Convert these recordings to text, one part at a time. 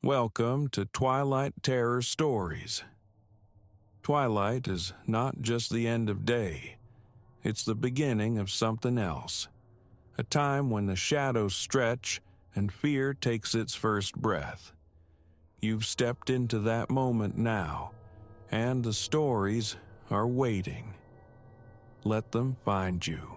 Welcome to Twilight Terror Stories. Twilight is not just the end of day, it's the beginning of something else. A time when the shadows stretch and fear takes its first breath. You've stepped into that moment now, and the stories are waiting. Let them find you.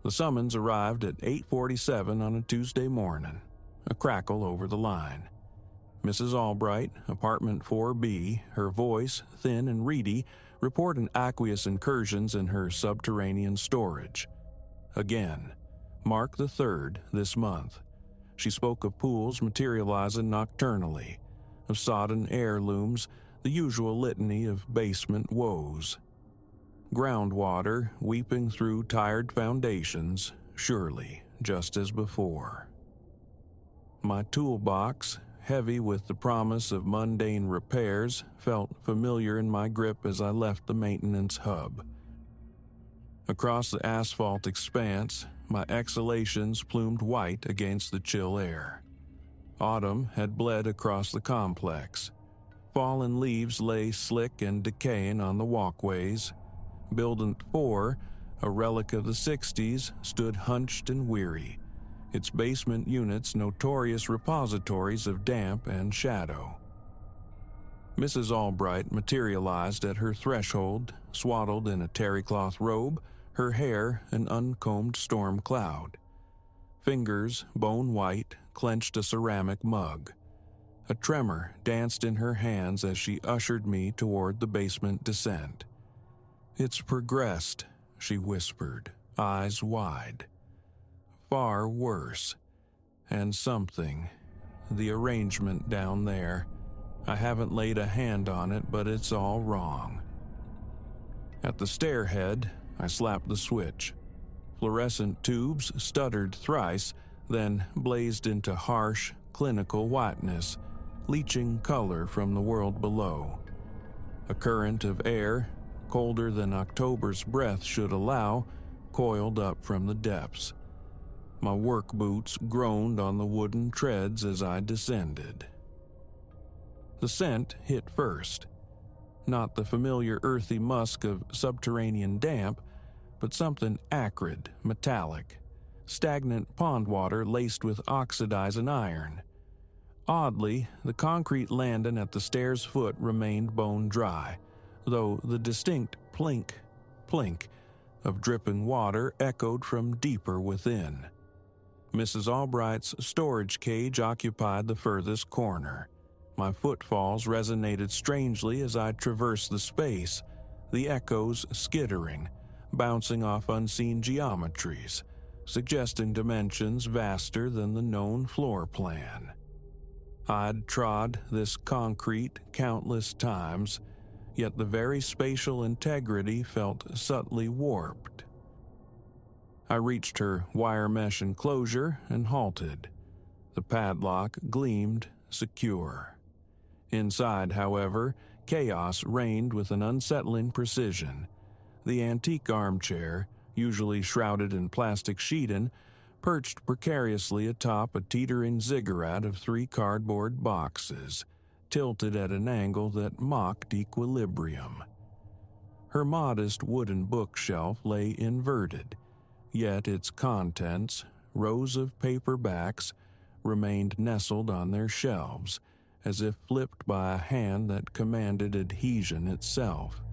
The summons arrived at 8:47 on a Tuesday morning, a crackle over the line. Mrs. Albright, apartment 4B, her voice thin and reedy, reporting aqueous incursions in her subterranean storage. Again, Mark the 3rd this month. She spoke of pools materializing nocturnally, of sodden heirlooms, the usual litany of basement woes. Groundwater weeping through tired foundations, surely, just as before. My toolbox, heavy with the promise of mundane repairs, felt familiar in my grip as I left the maintenance hub. Across the asphalt expanse, my exhalations plumed white against the chill air. Autumn had bled across the complex. Fallen leaves lay slick and decaying on the walkways. Building 4, a relic of the 60s, stood hunched and weary, its basement units notorious repositories of damp and shadow. Mrs. Albright materialized at her threshold, swaddled in a terrycloth robe, her hair an uncombed storm cloud. Fingers, bone white, clenched a ceramic mug. A tremor danced in her hands as she ushered me toward the basement descent. "It's progressed," she whispered, eyes wide. "Far worse. And something. The arrangement down there. I haven't laid a hand on it, but it's all wrong." At the stairhead, I slapped the switch. Fluorescent tubes stuttered thrice, then blazed into harsh, clinical whiteness, leaching color from the world below. A current of air, colder than October's breath should allow, coiled up from the depths. My work boots groaned on the wooden treads as I descended. The scent hit first. Not the familiar earthy musk of subterranean damp, but something acrid, metallic, stagnant pond water laced with oxidizing iron. Oddly, the concrete landing at the stair's foot remained bone dry, though the distinct plink, plink of dripping water echoed from deeper within. Mrs. Albright's storage cage occupied the furthest corner. My footfalls resonated strangely as I traversed the space, the echoes skittering, bouncing off unseen geometries, suggesting dimensions vaster than the known floor plan. I'd trod this concrete countless times, yet the very spatial integrity felt subtly warped. I reached her wire mesh enclosure and halted. The padlock gleamed secure. Inside, however, chaos reigned with an unsettling precision. The antique armchair, usually shrouded in plastic sheeting, perched precariously atop a teetering ziggurat of 3 cardboard boxes, tilted at an angle that mocked equilibrium. Her modest wooden bookshelf lay inverted, yet its contents, rows of paperbacks, remained nestled on their shelves, as if flipped by a hand that commanded adhesion itself.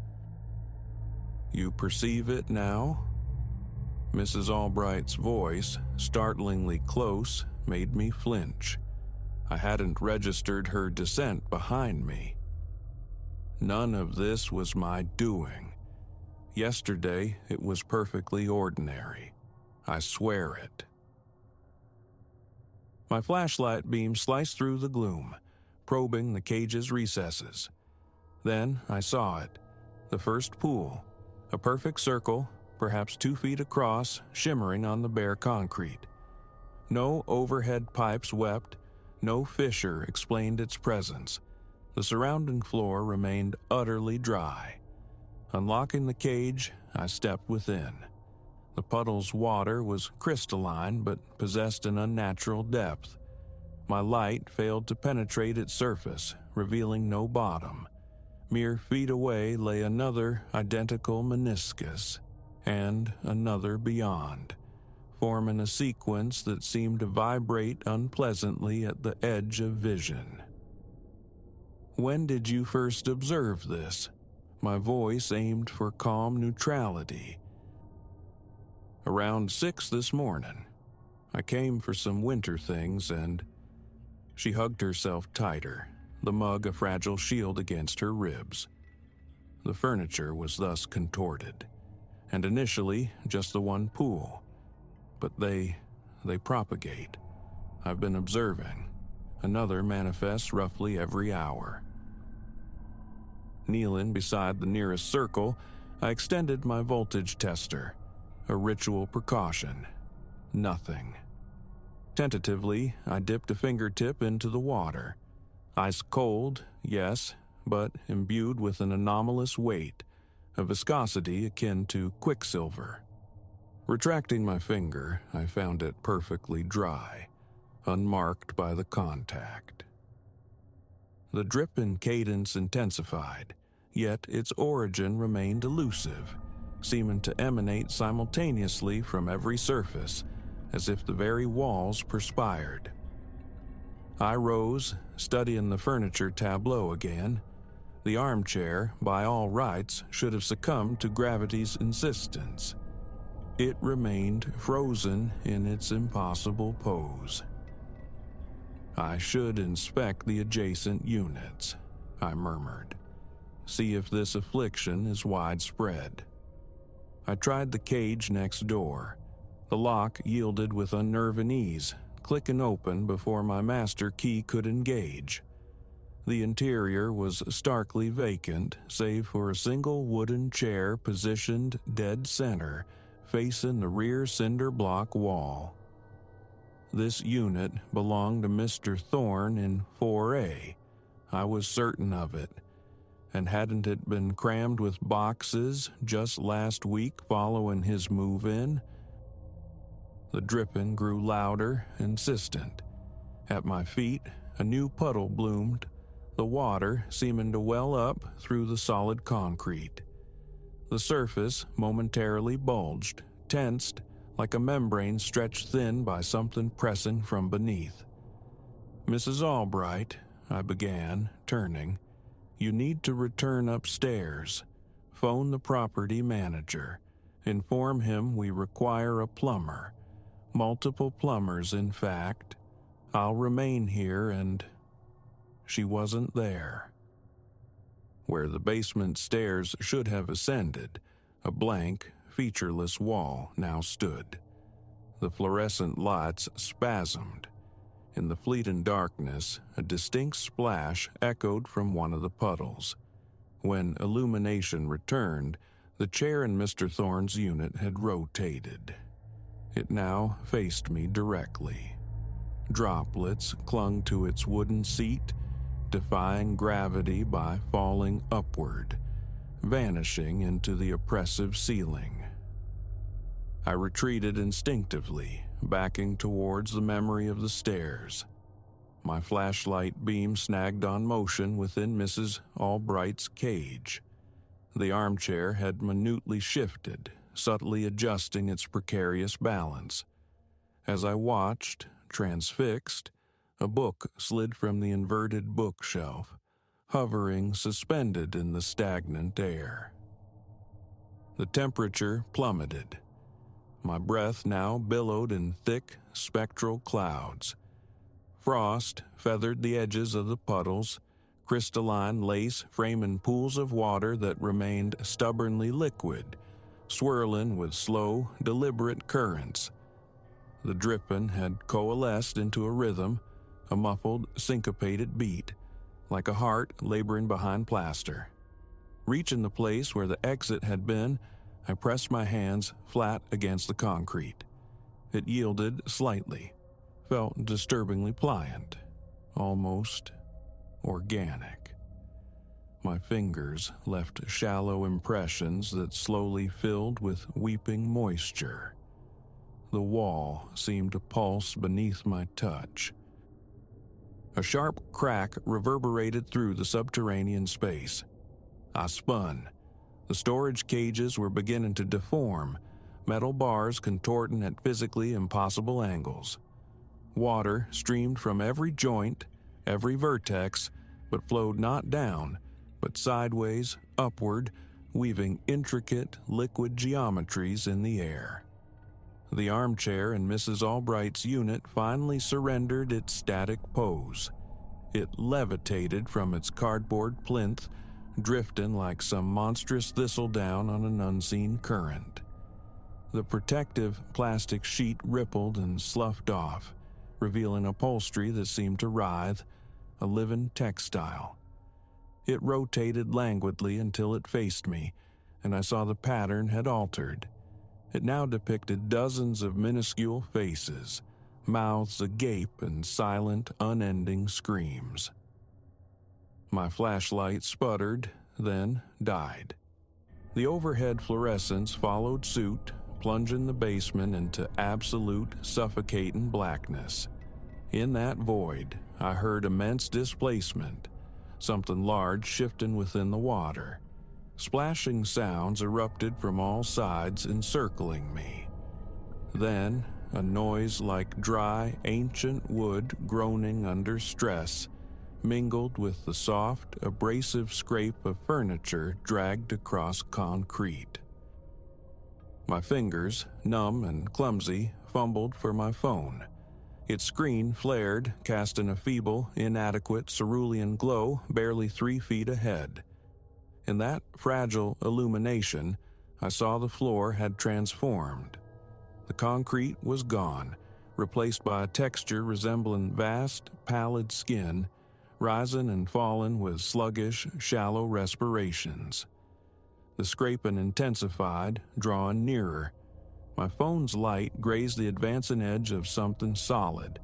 "You perceive it now?" Mrs. Albright's voice, startlingly close, made me flinch. I hadn't registered her dissent behind me. None of this was my doing. Yesterday, it was perfectly ordinary. I swear it. My flashlight beam sliced through the gloom, probing the cage's recesses. Then I saw it, the first pool, a perfect circle, perhaps 2 feet across, shimmering on the bare concrete. No overhead pipes wept, no fissure explained its presence. The surrounding floor remained utterly dry. Unlocking the cage, I stepped within. The puddle's water was crystalline but possessed an unnatural depth. My light failed to penetrate its surface, revealing no bottom. Mere feet away lay another identical meniscus, and another beyond, forming a sequence that seemed to vibrate unpleasantly at the edge of vision. "When did you first observe this?" My voice aimed for calm neutrality. "Around 6 this morning. I came for some winter things and—" She hugged herself tighter, the mug a fragile shield against her ribs. The furniture was thus contorted, and initially just the one pool. But they propagate. I've been observing. Another manifests roughly every hour. Kneeling beside the nearest circle, I extended my voltage tester, a ritual precaution. Nothing. Tentatively, I dipped a fingertip into the water. Ice cold, yes, but imbued with an anomalous weight, a viscosity akin to quicksilver. Retracting my finger, I found it perfectly dry, unmarked by the contact. The drip in cadence intensified, yet its origin remained elusive, seeming to emanate simultaneously from every surface, as if the very walls perspired. I rose, studying the furniture tableau again. The armchair, by all rights, should have succumbed to gravity's insistence. It remained frozen in its impossible pose. "I should inspect the adjacent units," I murmured. "See if this affliction is widespread." I tried the cage next door. The lock yielded with unnerving ease, clicking open before my master key could engage. The interior was starkly vacant, save for a single wooden chair positioned dead center, facing the rear cinder block wall. This unit belonged to Mr. Thorne in 4A. I was certain of it. And hadn't it been crammed with boxes just last week following his move-in? The dripping grew louder, insistent. At my feet, a new puddle bloomed, the water seeming to well up through the solid concrete. The surface momentarily bulged, tensed, like a membrane stretched thin by something pressing from beneath. "Mrs. Albright," I began, turning, "you need to return upstairs. Phone the property manager. Inform him we require a plumber. Multiple plumbers, in fact. I'll remain here and—" She wasn't there. Where the basement stairs should have ascended, a blank, featureless wall now stood. The fluorescent lights spasmed. In the fleeting darkness, a distinct splash echoed from one of the puddles. When illumination returned, the chair in Mr. Thorne's unit had rotated. It now faced me directly. Droplets clung to its wooden seat, defying gravity by falling upward, vanishing into the oppressive ceiling. I retreated instinctively, backing towards the memory of the stairs. My flashlight beam snagged on motion within Mrs. Albright's cage. The armchair had minutely shifted, subtly adjusting its precarious balance. As I watched, transfixed, a book slid from the inverted bookshelf, hovering suspended in the stagnant air. The temperature plummeted. My breath now billowed in thick, spectral clouds. Frost feathered the edges of the puddles, crystalline lace framing pools of water that remained stubbornly liquid, swirling with slow, deliberate currents. The dripping had coalesced into a rhythm, a muffled, syncopated beat, like a heart laboring behind plaster. Reaching the place where the exit had been, I pressed my hands flat against the concrete. It yielded slightly, felt disturbingly pliant, almost organic. My fingers left shallow impressions that slowly filled with weeping moisture. The wall seemed to pulse beneath my touch. A sharp crack reverberated through the subterranean space. I spun. The storage cages were beginning to deform, metal bars contorting at physically impossible angles. Water streamed from every joint, every vertex, but flowed not down, but sideways, upward, weaving intricate, liquid geometries in the air. The armchair in Mrs. Albright's unit finally surrendered its static pose. It levitated from its cardboard plinth, drifting like some monstrous thistledown on an unseen current. The protective plastic sheet rippled and sloughed off, revealing upholstery that seemed to writhe, a living textile. It rotated languidly until it faced me, and I saw the pattern had altered. It now depicted dozens of minuscule faces, mouths agape and silent, unending screams. My flashlight sputtered, then died. The overhead fluorescence followed suit, plunging the basement into absolute, suffocating blackness. In that void, I heard immense displacement, something large shifting within the water. Splashing sounds erupted from all sides, encircling me. Then, a noise like dry, ancient wood groaning under stress, mingled with the soft, abrasive scrape of furniture dragged across concrete. My fingers, numb and clumsy, fumbled for my phone. Its screen flared, casting a feeble, inadequate cerulean glow barely 3 feet ahead. In that fragile illumination, I saw the floor had transformed. The concrete was gone, replaced by a texture resembling vast, pallid skin, rising and falling with sluggish, shallow respirations. The scraping intensified, drawing nearer. My phone's light grazed the advancing edge of something solid,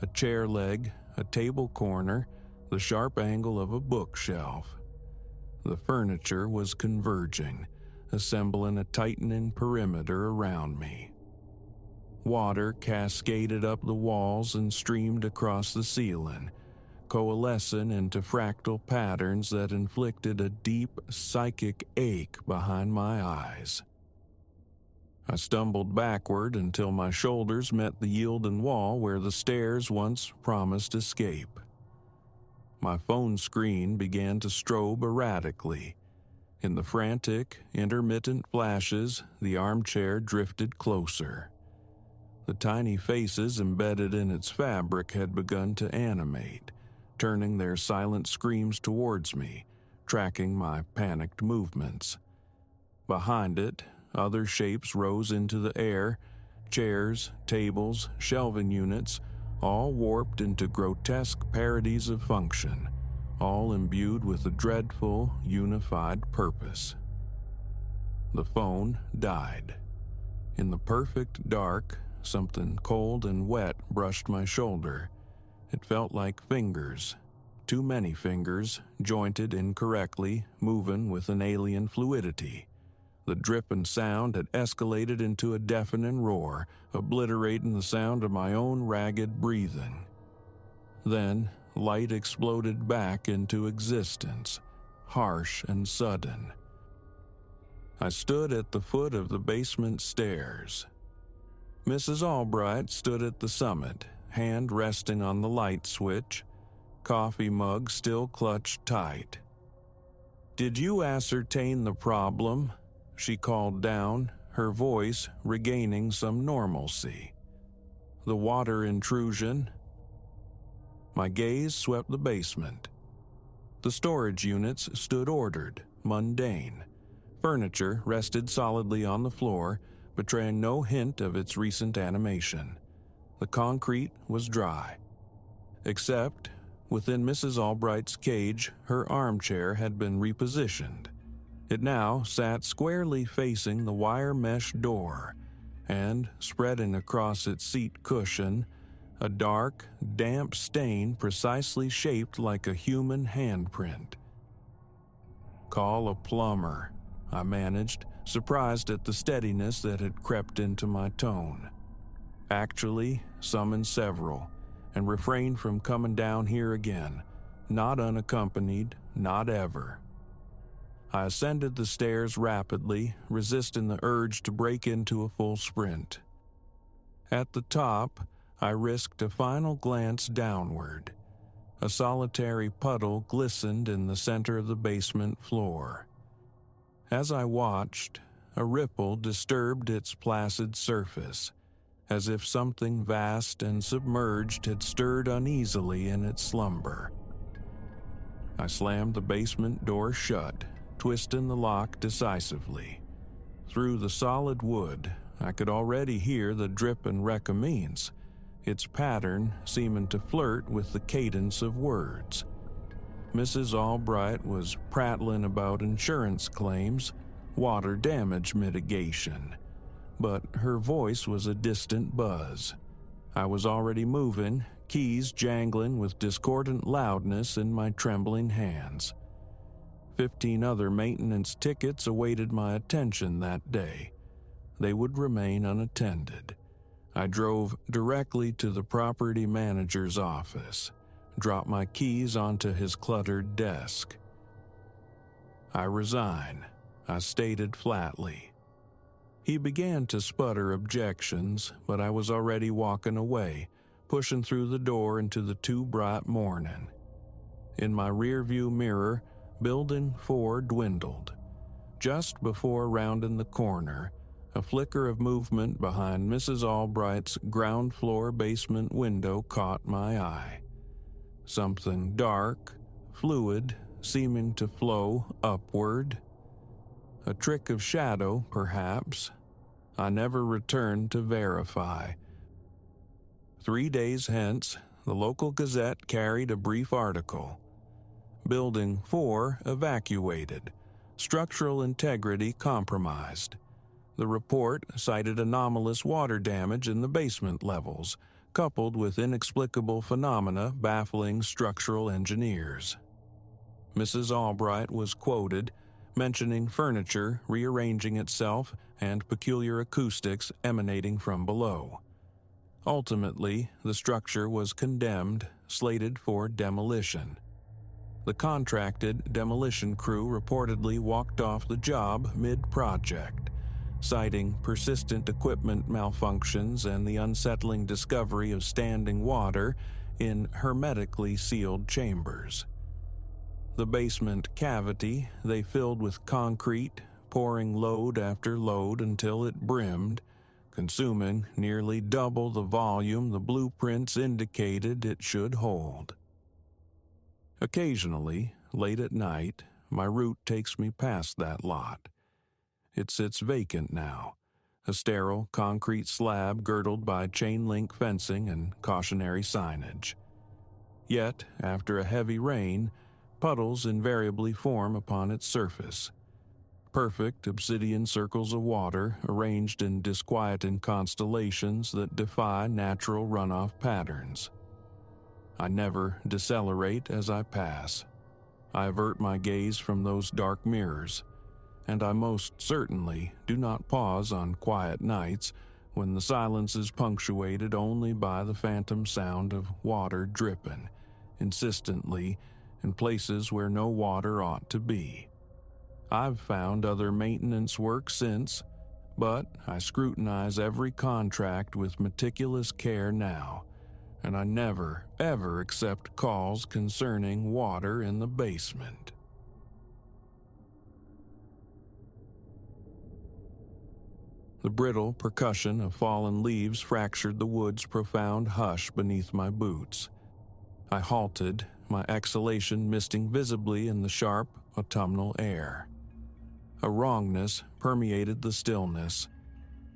a chair leg, a table corner, the sharp angle of a bookshelf. The furniture was converging, assembling a tightening perimeter around me. Water cascaded up the walls and streamed across the ceiling, coalescing into fractal patterns that inflicted a deep psychic ache behind my eyes. I stumbled backward until my shoulders met the yielding wall where the stairs once promised escape. My phone screen began to strobe erratically. In the frantic, intermittent flashes, the armchair drifted closer. The tiny faces embedded in its fabric had begun to animate, turning their silent screams towards me, tracking my panicked movements. Behind it, other shapes rose into the air, chairs, tables, shelving units, all warped into grotesque parodies of function, all imbued with a dreadful, unified purpose. The phone died. In the perfect dark, something cold and wet brushed my shoulder. It felt like fingers, too many fingers, jointed incorrectly, moving with an alien fluidity. The dripping sound had escalated into a deafening roar, obliterating the sound of my own ragged breathing. Then, light exploded back into existence, harsh and sudden. I stood at the foot of the basement stairs. Mrs. Albright stood at the summit, hand resting on the light switch, coffee mug still clutched tight. "Did you ascertain the problem?" she called down, her voice regaining some normalcy. "The water intrusion?" My gaze swept the basement. The storage units stood ordered, mundane. Furniture rested solidly on the floor, betraying no hint of its recent animation. The concrete was dry. Except, within Mrs. Albright's cage, her armchair had been repositioned. It now sat squarely facing the wire mesh door, and, spreading across its seat cushion, a dark, damp stain precisely shaped like a human handprint. Call a plumber," I managed, surprised at the steadiness that had crept into my tone. "Actually, summon several, and refrain from coming down here again. Not unaccompanied, not ever." I ascended the stairs rapidly, resisting the urge to break into a full sprint. At the top, I risked a final glance downward. A solitary puddle glistened in the center of the basement floor. As I watched, a ripple disturbed its placid surface, as if something vast and submerged had stirred uneasily in its slumber. I slammed the basement door shut, twisting the lock decisively. Through the solid wood, I could already hear the drip and recommence, its pattern seeming to flirt with the cadence of words. Mrs. Albright was prattling about insurance claims, water damage mitigation, but her voice was a distant buzz. I was already moving, keys jangling with discordant loudness in my trembling hands. 15 other maintenance tickets awaited my attention that day. They would remain unattended. I drove directly to the property manager's office, dropped my keys onto his cluttered desk. "I resign," I stated flatly. He began to sputter objections, but I was already walking away, pushing through the door into the too bright morning. In my rearview mirror, Building 4 dwindled. Just before rounding the corner, a flicker of movement behind Mrs. Albright's ground floor basement window caught my eye. Something dark, fluid, seeming to flow upward. A trick of shadow, perhaps. I never returned to verify. 3 days hence, the local Gazette carried a brief article. Building 4 evacuated. Structural integrity compromised. The report cited anomalous water damage in the basement levels, coupled with inexplicable phenomena baffling structural engineers. Mrs. Albright was quoted, mentioning furniture rearranging itself and peculiar acoustics emanating from below. Ultimately, the structure was condemned, slated for demolition. The contracted demolition crew reportedly walked off the job mid-project, citing persistent equipment malfunctions and the unsettling discovery of standing water in hermetically sealed chambers. The basement cavity they filled with concrete, pouring load after load until it brimmed, consuming nearly double the volume the blueprints indicated it should hold. Occasionally, late at night, my route takes me past that lot. It sits vacant now, a sterile concrete slab girdled by chain-link fencing and cautionary signage. Yet, after a heavy rain, puddles invariably form upon its surface. Perfect obsidian circles of water arranged in disquieting constellations that defy natural runoff patterns. I never decelerate as I pass. I avert my gaze from those dark mirrors, and I most certainly do not pause on quiet nights when the silence is punctuated only by the phantom sound of water dripping, insistently, in places where no water ought to be. I've found other maintenance work since, but I scrutinize every contract with meticulous care now, and I never, ever accept calls concerning water in the basement. The brittle percussion of fallen leaves fractured the wood's profound hush beneath my boots. I halted, my exhalation misting visibly in the sharp, autumnal air. A wrongness permeated the stillness.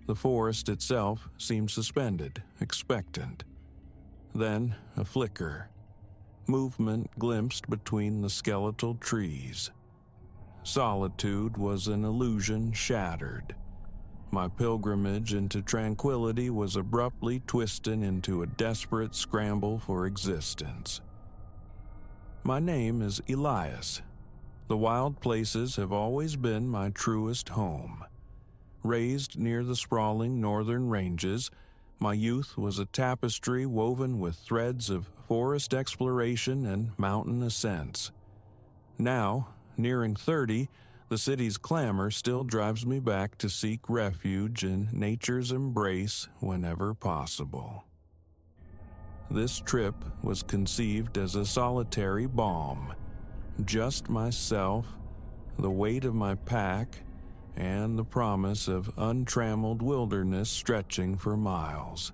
The forest itself seemed suspended, expectant. Then a flicker. Movement glimpsed between the skeletal trees. Solitude was an illusion shattered. My pilgrimage into tranquility was abruptly twisted into a desperate scramble for existence. My name is Elias. The wild places have always been my truest home. Raised near the sprawling northern ranges, my youth was a tapestry woven with threads of forest exploration and mountain ascents. Now, nearing 30, the city's clamor still drives me back to seek refuge in nature's embrace whenever possible. This trip was conceived as a solitary balm. Just myself, the weight of my pack, and the promise of untrammeled wilderness stretching for miles.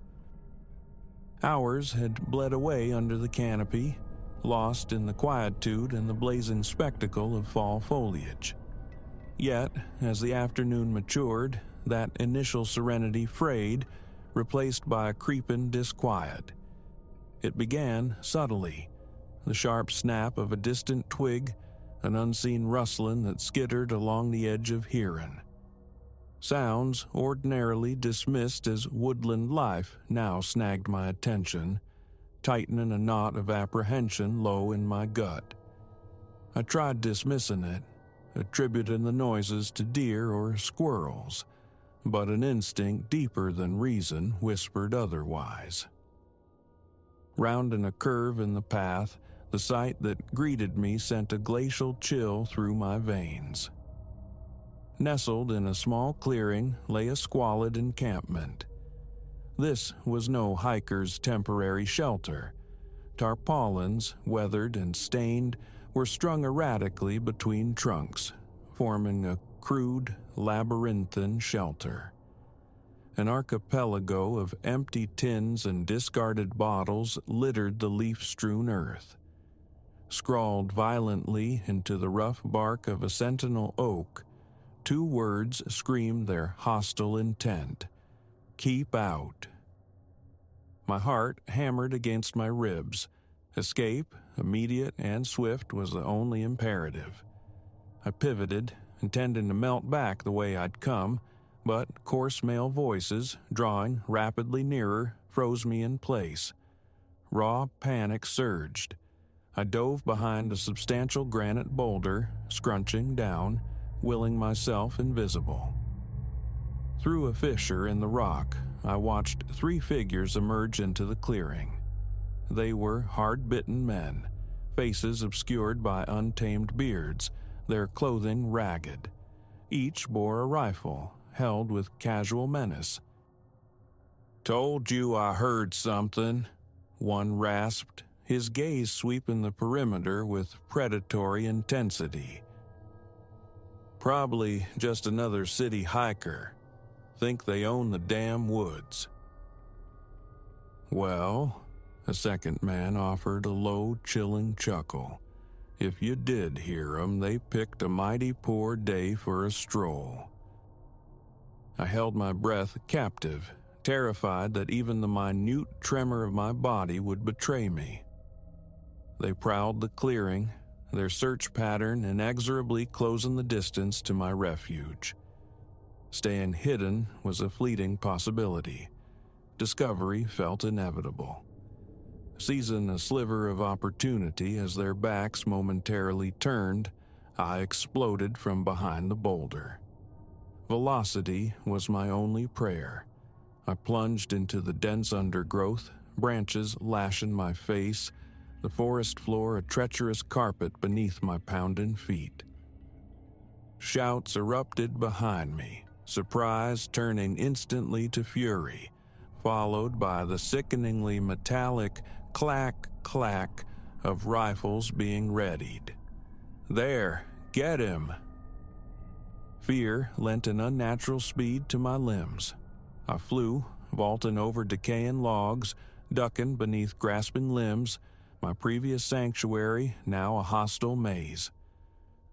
Hours had bled away under the canopy, lost in the quietude and the blazing spectacle of fall foliage. Yet, as the afternoon matured, that initial serenity frayed, replaced by a creeping disquiet. It began subtly, the sharp snap of a distant twig, an unseen rustling that skittered along the edge of hearing. Sounds ordinarily dismissed as woodland life now snagged my attention, tightening a knot of apprehension low in my gut. I tried dismissing it, attributing the noises to deer or squirrels, but an instinct deeper than reason whispered otherwise. Rounding a curve in the path, the sight that greeted me sent a glacial chill through my veins. Nestled in a small clearing lay a squalid encampment. This was no hiker's temporary shelter. Tarpaulins, weathered and stained, were strung erratically between trunks, forming a crude, labyrinthine shelter. An archipelago of empty tins and discarded bottles littered the leaf-strewn earth. Scrawled violently into the rough bark of a sentinel oak, 2 words screamed their hostile intent: "Keep out." My heart hammered against my ribs. Escape, immediate and swift, was the only imperative. I pivoted, intending to melt back the way I'd come, but coarse male voices, drawing rapidly nearer, froze me in place. Raw panic surged. I dove behind a substantial granite boulder, scrunching down, willing myself invisible. Through a fissure in the rock, I watched 3 figures emerge into the clearing. They were hard-bitten men, faces obscured by untamed beards, their clothing ragged. Each bore a rifle, held with casual menace. "Told you I heard something," one rasped, his gaze sweeping the perimeter with predatory intensity. "Probably just another city hiker. Think they own the damn woods." "Well," a second man offered a low, chilling chuckle, "if you did hear 'em, they picked a mighty poor day for a stroll." I held my breath captive, terrified that even the minute tremor of my body would betray me. They prowled the clearing, their search pattern inexorably closing the distance to my refuge. Staying hidden was a fleeting possibility. Discovery felt inevitable. Seizing a sliver of opportunity as their backs momentarily turned, I exploded from behind the boulder. Velocity was my only prayer. I plunged into the dense undergrowth, branches lashing my face, the forest floor a treacherous carpet beneath my pounding feet. Shouts erupted behind me, surprise turning instantly to fury, followed by the sickeningly metallic clack-clack of rifles being readied. "There, get him!" Fear lent an unnatural speed to my limbs. I flew, vaulting over decaying logs, ducking beneath grasping limbs, my previous sanctuary now a hostile maze.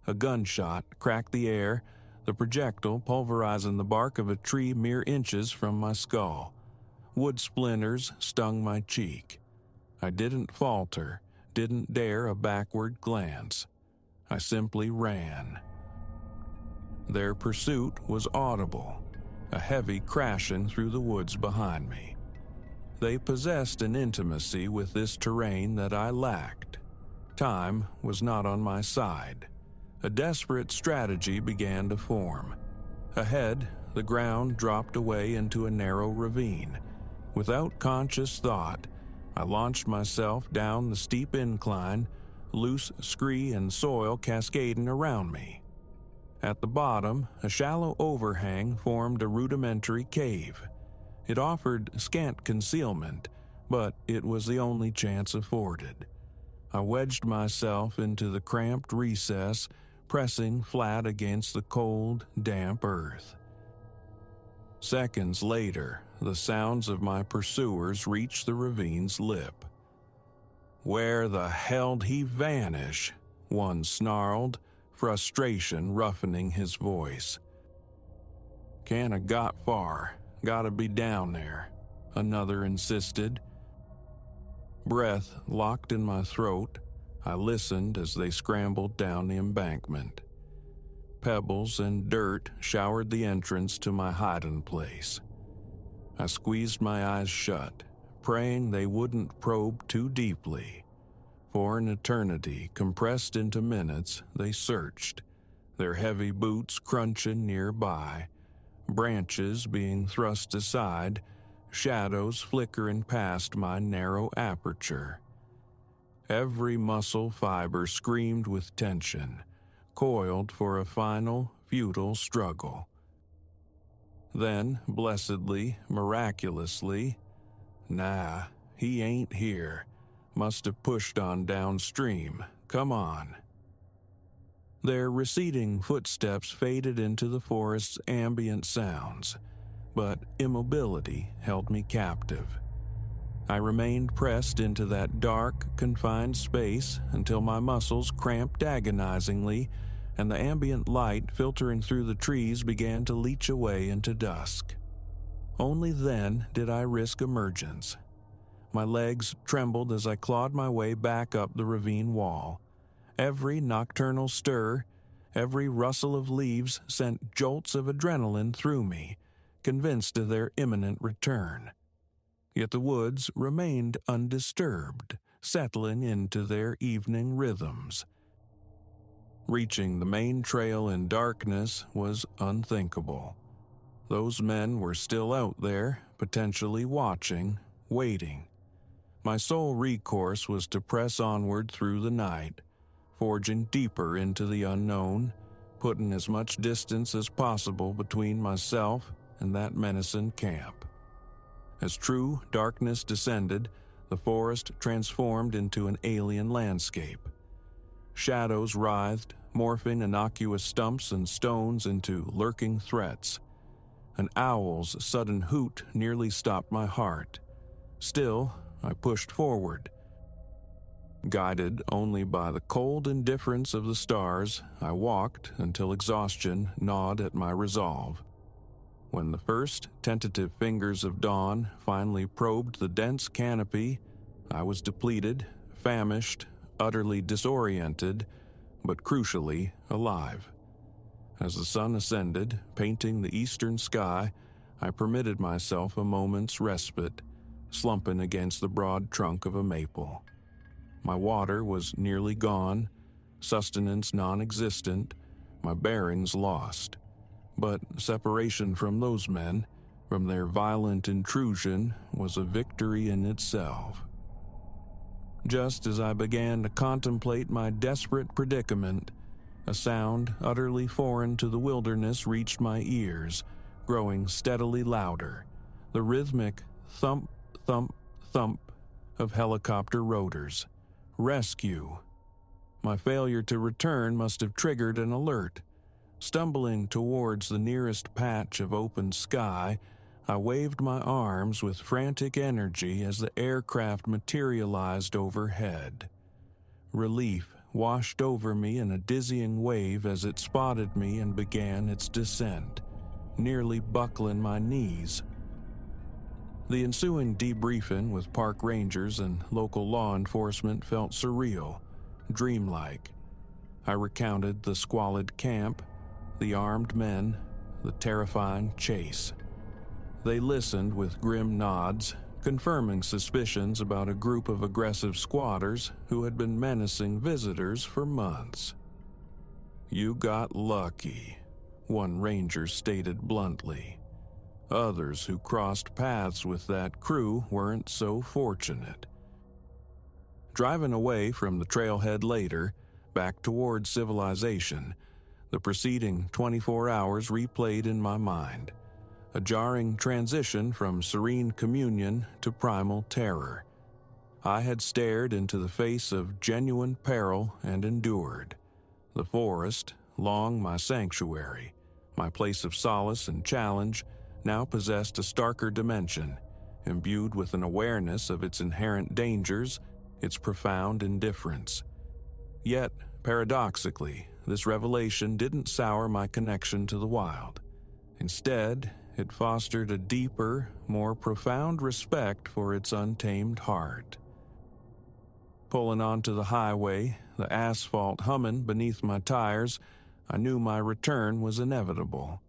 A gunshot cracked the air, the projectile pulverizing the bark of a tree mere inches from my skull. Wood splinters stung my cheek. I didn't falter, didn't dare a backward glance. I simply ran. Their pursuit was audible, a heavy crashing through the woods behind me. They possessed an intimacy with this terrain that I lacked. Time was not on my side. A desperate strategy began to form. Ahead, the ground dropped away into a narrow ravine. Without conscious thought, I launched myself down the steep incline, loose scree and soil cascading around me. At the bottom, a shallow overhang formed a rudimentary cave. It offered scant concealment, but it was the only chance afforded. I wedged myself into the cramped recess, pressing flat against the cold, damp earth. Seconds later, the sounds of my pursuers reached the ravine's lip. "Where the hell'd he vanish?" one snarled, frustration roughening his voice. "Can't have got far. Gotta be down there," another insisted. Breath locked in my throat, I listened as they scrambled down the embankment. Pebbles and dirt showered the entrance to my hiding place. I squeezed my eyes shut, praying they wouldn't probe too deeply. For an eternity compressed into minutes, they searched, their heavy boots crunching nearby, branches being thrust aside, shadows flickering past my narrow aperture. Every muscle fiber screamed with tension, coiled for a final, futile struggle. Then, blessedly, miraculously, "Nah, he ain't here. Must have pushed on downstream. Come on." Their receding footsteps faded into the forest's ambient sounds, but immobility held me captive. I remained pressed into that dark, confined space until my muscles cramped agonizingly and the ambient light filtering through the trees began to leach away into dusk. Only then did I risk emergence. My legs trembled as I clawed my way back up the ravine wall. Every nocturnal stir, every rustle of leaves sent jolts of adrenaline through me, convinced of their imminent return. Yet the woods remained undisturbed, settling into their evening rhythms. Reaching the main trail in darkness was unthinkable. Those men were still out there, potentially watching, waiting. My sole recourse was to press onward through the night, forging deeper into the unknown, putting as much distance as possible between myself and that menacing camp. As true darkness descended, the forest transformed into an alien landscape. Shadows writhed, morphing innocuous stumps and stones into lurking threats. An owl's sudden hoot nearly stopped my heart. Still, I pushed forward. Guided only by the cold indifference of the stars, I walked until exhaustion gnawed at my resolve. When the first tentative fingers of dawn finally probed the dense canopy, I was depleted, famished, utterly disoriented, but crucially alive. As the sun ascended, painting the eastern sky, I permitted myself a moment's respite, slumping against the broad trunk of a maple. My water was nearly gone, sustenance non-existent, my bearings lost. But separation from those men, from their violent intrusion, was a victory in itself. Just as I began to contemplate my desperate predicament, a sound utterly foreign to the wilderness reached my ears, growing steadily louder, the rhythmic thump, thump, thump of helicopter rotors. Rescue! My failure to return must have triggered an alert. Stumbling towards the nearest patch of open sky, I waved my arms with frantic energy as the aircraft materialized overhead. Relief washed over me in a dizzying wave as it spotted me and began its descent, nearly buckling my knees. The ensuing debriefing with park rangers and local law enforcement felt surreal, dreamlike. I recounted the squalid camp, the armed men, the terrifying chase. They listened with grim nods, confirming suspicions about a group of aggressive squatters who had been menacing visitors for months. "You got lucky," one ranger stated bluntly. Others who crossed paths with that crew weren't so fortunate. Driving away from the trailhead later, back toward civilization, the preceding 24 hours replayed in my mind, a jarring transition from serene communion to primal terror. I had stared into the face of genuine peril and endured. The forest, long my sanctuary, my place of solace and challenge, now possessed a starker dimension, imbued with an awareness of its inherent dangers, its profound indifference. Yet, paradoxically, this revelation didn't sour my connection to the wild. Instead, it fostered a deeper, more profound respect for its untamed heart. Pulling onto the highway, the asphalt humming beneath my tires, I knew my return was inevitable.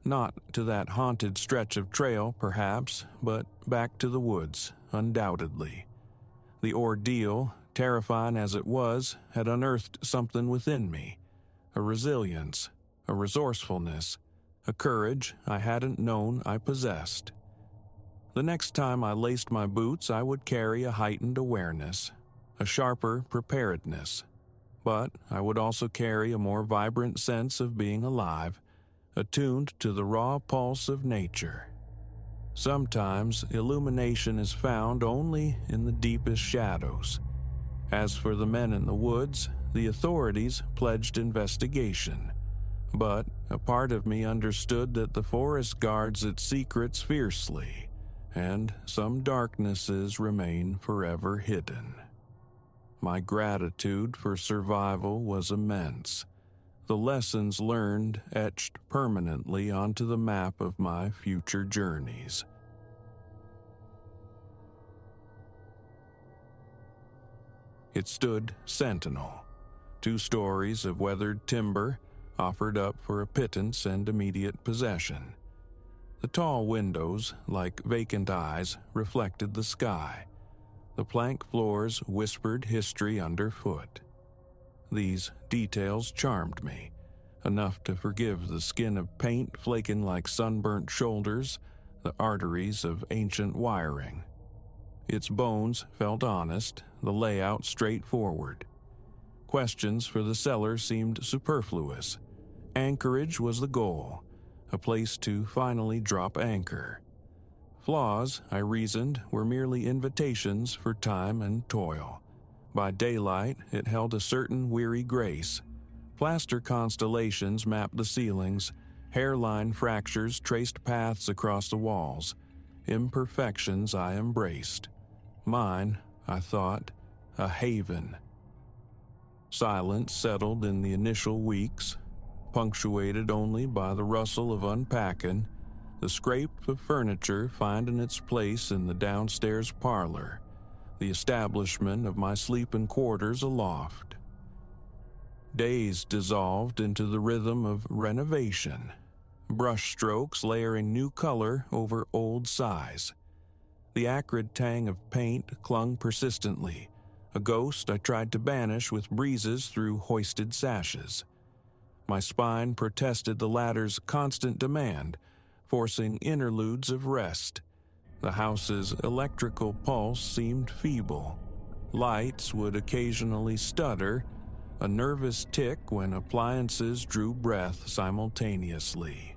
Not to that haunted stretch of trail, perhaps, but back to the woods, undoubtedly. The ordeal, terrifying as it was, had unearthed something within me. A resilience, a resourcefulness, a courage I hadn't known I possessed. The next time I laced my boots, I would carry a heightened awareness, a sharper preparedness. But I would also carry a more vibrant sense of being alive, attuned to the raw pulse of nature. Sometimes illumination is found only in the deepest shadows. As for the men in the woods, the authorities pledged investigation. But a part of me understood that the forest guards its secrets fiercely, and some darknesses remain forever hidden. My gratitude for survival was immense. The lessons learned etched permanently onto the map of my future journeys. It stood sentinel, 2 stories of weathered timber, offered up for a pittance and immediate possession. The tall windows, like vacant eyes, reflected the sky. The plank floors whispered history underfoot. These details charmed me, enough to forgive the skin of paint flaking like sunburnt shoulders, the arteries of ancient wiring. Its bones felt honest, the layout straightforward. Questions for the seller seemed superfluous. Anchorage was the goal, a place to finally drop anchor. Flaws, I reasoned, were merely invitations for time and toil. By daylight, it held a certain weary grace. Plaster constellations mapped the ceilings, hairline fractures traced paths across the walls. Imperfections I embraced. Mine, I thought, a haven. Silence settled in the initial weeks, punctuated only by the rustle of unpacking, the scrape of furniture finding its place in the downstairs parlor, the establishment of my sleeping quarters aloft. Days dissolved into the rhythm of renovation, brushstrokes layering new color over old size. The acrid tang of paint clung persistently, a ghost I tried to banish with breezes through hoisted sashes. My spine protested the latter's constant demand, forcing interludes of rest. The house's electrical pulse seemed feeble. Lights would occasionally stutter, a nervous tick when appliances drew breath simultaneously.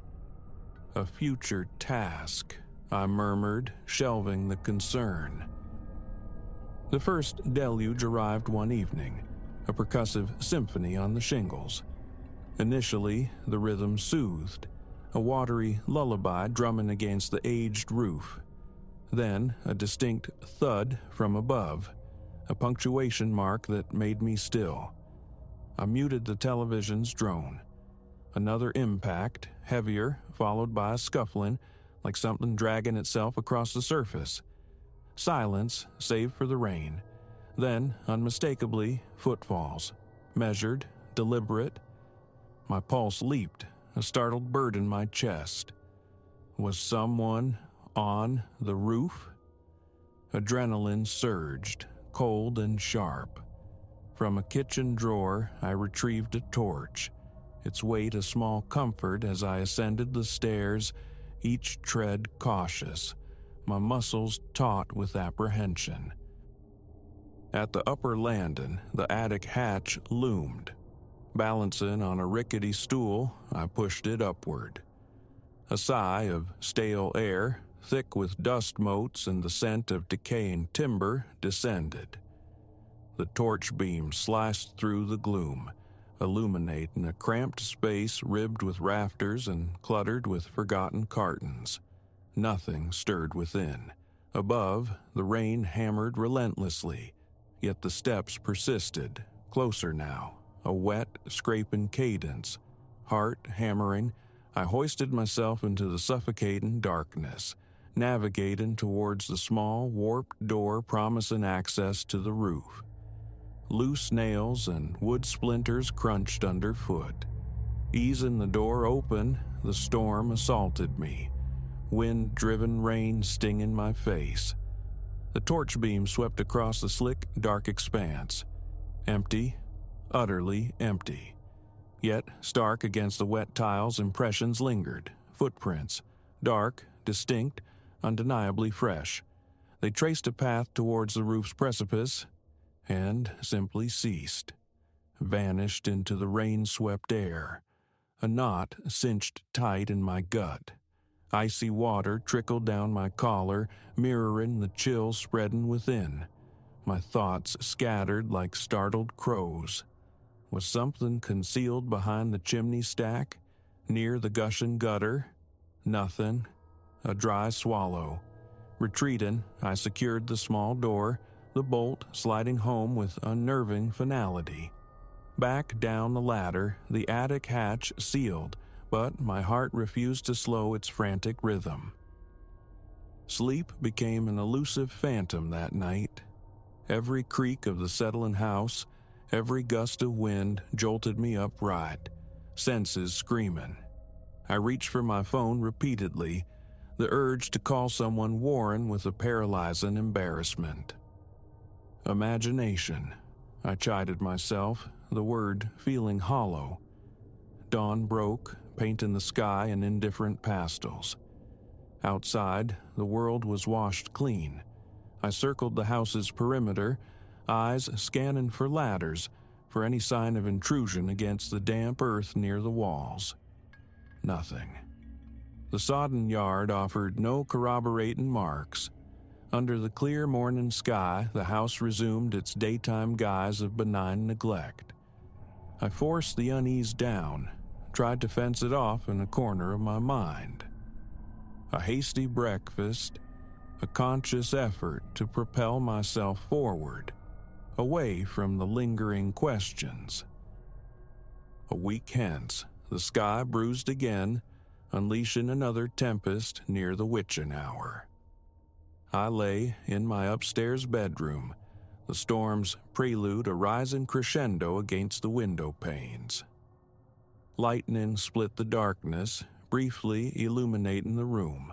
A future task, I murmured, shelving the concern. The first deluge arrived one evening, a percussive symphony on the shingles. Initially, the rhythm soothed, a watery lullaby drumming against the aged roof. Then, a distinct thud from above, a punctuation mark that made me still. I muted the television's drone. Another impact, heavier, followed by a scuffling, like something dragging itself across the surface. Silence, save for the rain. Then, unmistakably, footfalls. Measured, deliberate. My pulse leaped, a startled bird in my chest. Was someone on the roof? Adrenaline surged, cold and sharp. From a kitchen drawer, I retrieved a torch. its weight a small comfort as I ascended the stairs, each tread cautious, my muscles taut with apprehension. At the upper landing, the attic hatch loomed. Balancing on a rickety stool, I pushed it upward. A sigh of stale air, thick with dust motes and the scent of decaying timber, descended. The torch beam sliced through the gloom, illuminating a cramped space ribbed with rafters and cluttered with forgotten cartons. Nothing stirred within. Above, the rain hammered relentlessly, yet the steps persisted, closer now, a wet, scraping cadence. Heart hammering, I hoisted myself into the suffocating darkness, navigating towards the small, warped door promising access to the roof. Loose nails and wood splinters crunched underfoot. Easing the door open, the storm assaulted me, wind-driven rain stinging my face. The torch beam swept across the slick, dark expanse. Empty, utterly empty. Yet, stark against the wet tiles, impressions lingered. Footprints, dark, distinct, undeniably fresh. They traced a path towards the roof's precipice, and simply ceased, vanished into the rain-swept air. A knot cinched tight in my gut. Icy water trickled down my collar, mirroring the chill spreading within. My thoughts scattered like startled crows. Was something concealed behind the chimney stack, near the gushing gutter? Nothing. A dry swallow. Retreating, I secured the small door, the bolt sliding home with unnerving finality. Back down the ladder, the attic hatch sealed, but my heart refused to slow its frantic rhythm. Sleep became an elusive phantom that night. Every creak of the settling house, every gust of wind jolted me upright, senses screaming. I reached for my phone repeatedly, the urge to call someone warring with a paralyzing embarrassment. Imagination, I chided myself, the word feeling hollow. Dawn broke, painting the sky in indifferent pastels. Outside, the world was washed clean. I circled the house's perimeter, eyes scanning for ladders, for any sign of intrusion against the damp earth near the walls. Nothing. The sodden yard offered no corroborating marks. Under the clear morning sky, the house resumed its daytime guise of benign neglect. I forced the unease down, tried to fence it off in a corner of my mind. A hasty breakfast, a conscious effort to propel myself forward, away from the lingering questions. A week hence, the sky bruised again, unleashing another tempest near the witching hour. I lay in my upstairs bedroom, the storm's prelude a rising crescendo against the window panes. Lightning split the darkness, briefly illuminating the room,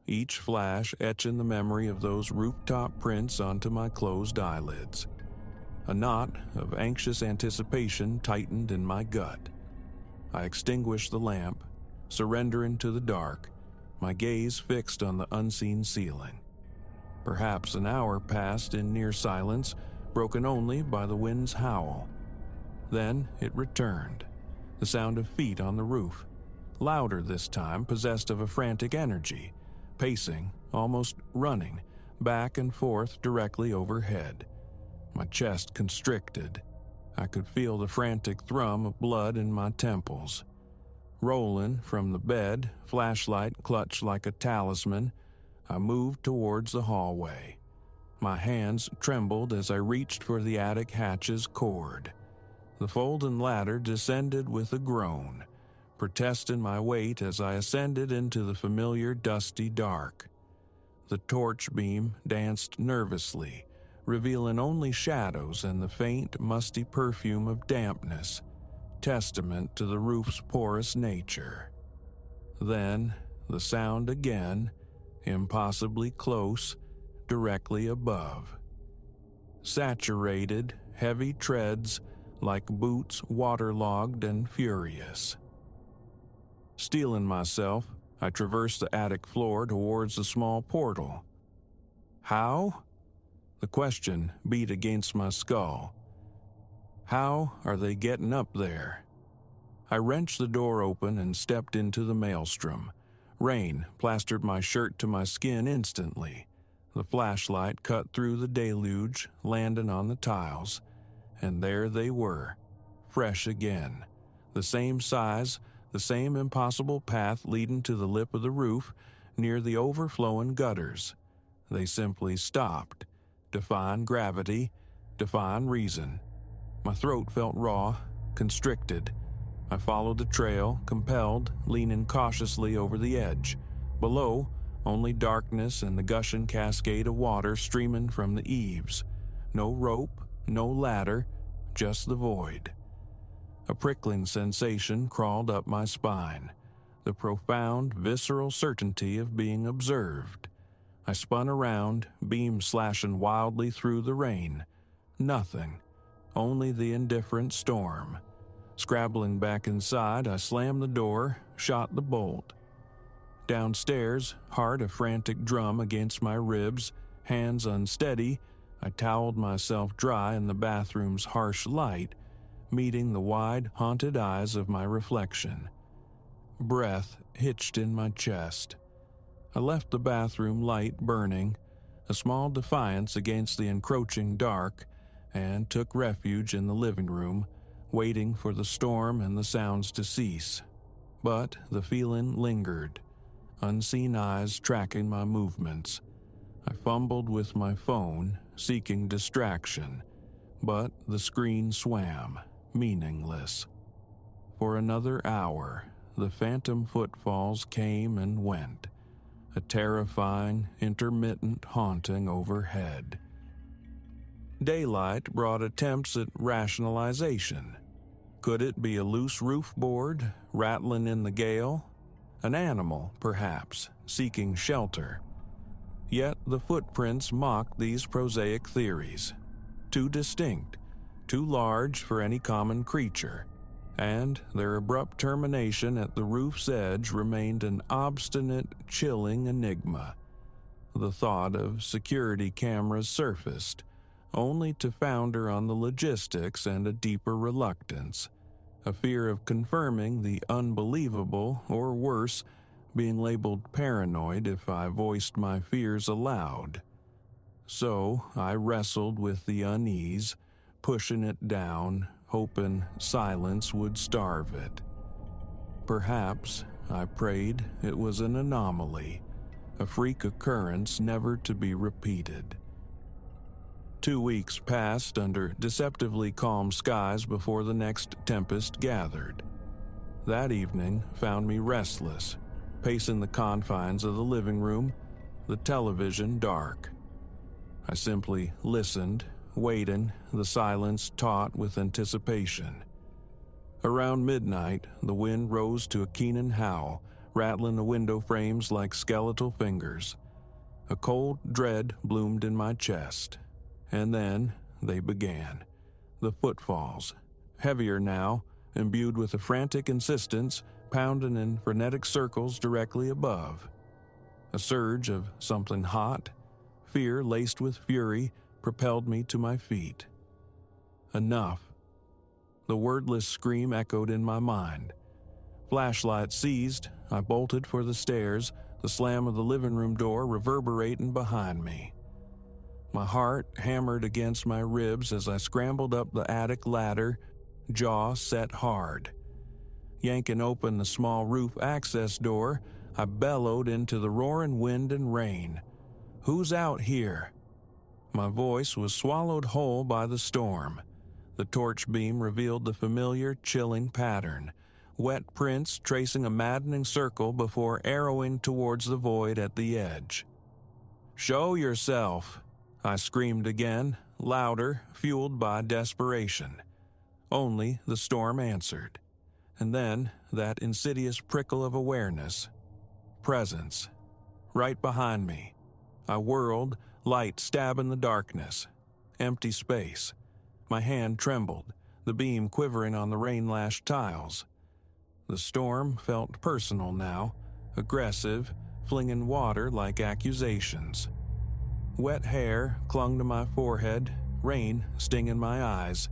each flash etching the memory of those rooftop prints onto my closed eyelids. A knot of anxious anticipation tightened in my gut. I extinguished the lamp, surrendering to the dark, my gaze fixed on the unseen ceiling. Perhaps an hour passed in near silence, broken only by the wind's howl. Then it returned, the sound of feet on the roof, louder this time, possessed of a frantic energy, pacing, almost running, back and forth directly overhead. My chest constricted. I could feel the frantic thrum of blood in my temples. Rolling from the bed, flashlight clutched like a talisman, I moved towards the hallway. My hands trembled as I reached for the attic hatch's cord. The folding ladder descended with a groan, protesting my weight as I ascended into the familiar dusty dark. The torch beam danced nervously, revealing only shadows and the faint, musty perfume of dampness, testament to the roof's porous nature. Then, the sound again, impossibly close, directly above. Saturated, heavy treads, like boots waterlogged and furious. Steeling myself, I traversed the attic floor towards the small portal. How? The question beat against my skull. How are they getting up there? I wrenched the door open and stepped into the maelstrom. Rain plastered my shirt to my skin instantly. The flashlight cut through the deluge, landing on the tiles. And there they were, fresh again. The same size, the same impossible path leading to the lip of the roof, near the overflowing gutters. They simply stopped, defying gravity, defying reason. My throat felt raw, constricted. I followed the trail, compelled, leaning cautiously over the edge. Below, only darkness and the gushing cascade of water streaming from the eaves. No rope, no ladder, just the void. A prickling sensation crawled up my spine, the profound, visceral certainty of being observed. I spun around, beams slashing wildly through the rain. Nothing, only the indifferent storm. Scrabbling back inside, I slammed the door, shot the bolt. Downstairs, heart a frantic drum against my ribs, hands unsteady, I toweled myself dry in the bathroom's harsh light, meeting the wide, haunted eyes of my reflection. Breath hitched in my chest. I left the bathroom light burning, a small defiance against the encroaching dark, and took refuge in the living room, waiting for the storm and the sounds to cease. But the feeling lingered, unseen eyes tracking my movements. I fumbled with my phone, seeking distraction, but the screen swam, meaningless. For another hour, the phantom footfalls came and went, a terrifying, intermittent haunting overhead. Daylight brought attempts at rationalization. Could it be a loose roof board, rattling in the gale? An animal, perhaps, seeking shelter. Yet the footprints mocked these prosaic theories. Too distinct, too large for any common creature, and their abrupt termination at the roof's edge remained an obstinate, chilling enigma. The thought of security cameras surfaced, only to founder on the logistics and a deeper reluctance, a fear of confirming the unbelievable, or worse, being labeled paranoid if I voiced my fears aloud. So I wrestled with the unease, pushing it down, hoping silence would starve it. Perhaps, I prayed, it was an anomaly, a freak occurrence never to be repeated. 2 weeks passed under deceptively calm skies before the next tempest gathered. That evening found me restless, pacing the confines of the living room, the television dark. I simply listened, waiting, the silence taut with anticipation. Around midnight, the wind rose to a keening howl, rattling the window frames like skeletal fingers. A cold dread bloomed in my chest. And then they began. The footfalls, heavier now, imbued with a frantic insistence, pounding in frenetic circles directly above. A surge of something hot, fear laced with fury, propelled me to my feet. Enough. The wordless scream echoed in my mind. Flashlight seized, I bolted for the stairs, the slam of the living room door reverberating behind me. My heart hammered against my ribs as I scrambled up the attic ladder, jaw set hard. Yanking open the small roof access door, I bellowed into the roaring wind and rain. "Who's out here?" My voice was swallowed whole by the storm. The torch beam revealed the familiar, chilling pattern, wet prints tracing a maddening circle before arrowing towards the void at the edge. "Show yourself!" I screamed again, louder, fueled by desperation. Only the storm answered. And then that insidious prickle of awareness. Presence. Right behind me. I whirled, light stabbing the darkness. Empty space. My hand trembled, the beam quivering on the rain-lashed tiles. The storm felt personal now, aggressive, flinging water like accusations. Wet hair clung to my forehead, rain stinging my eyes.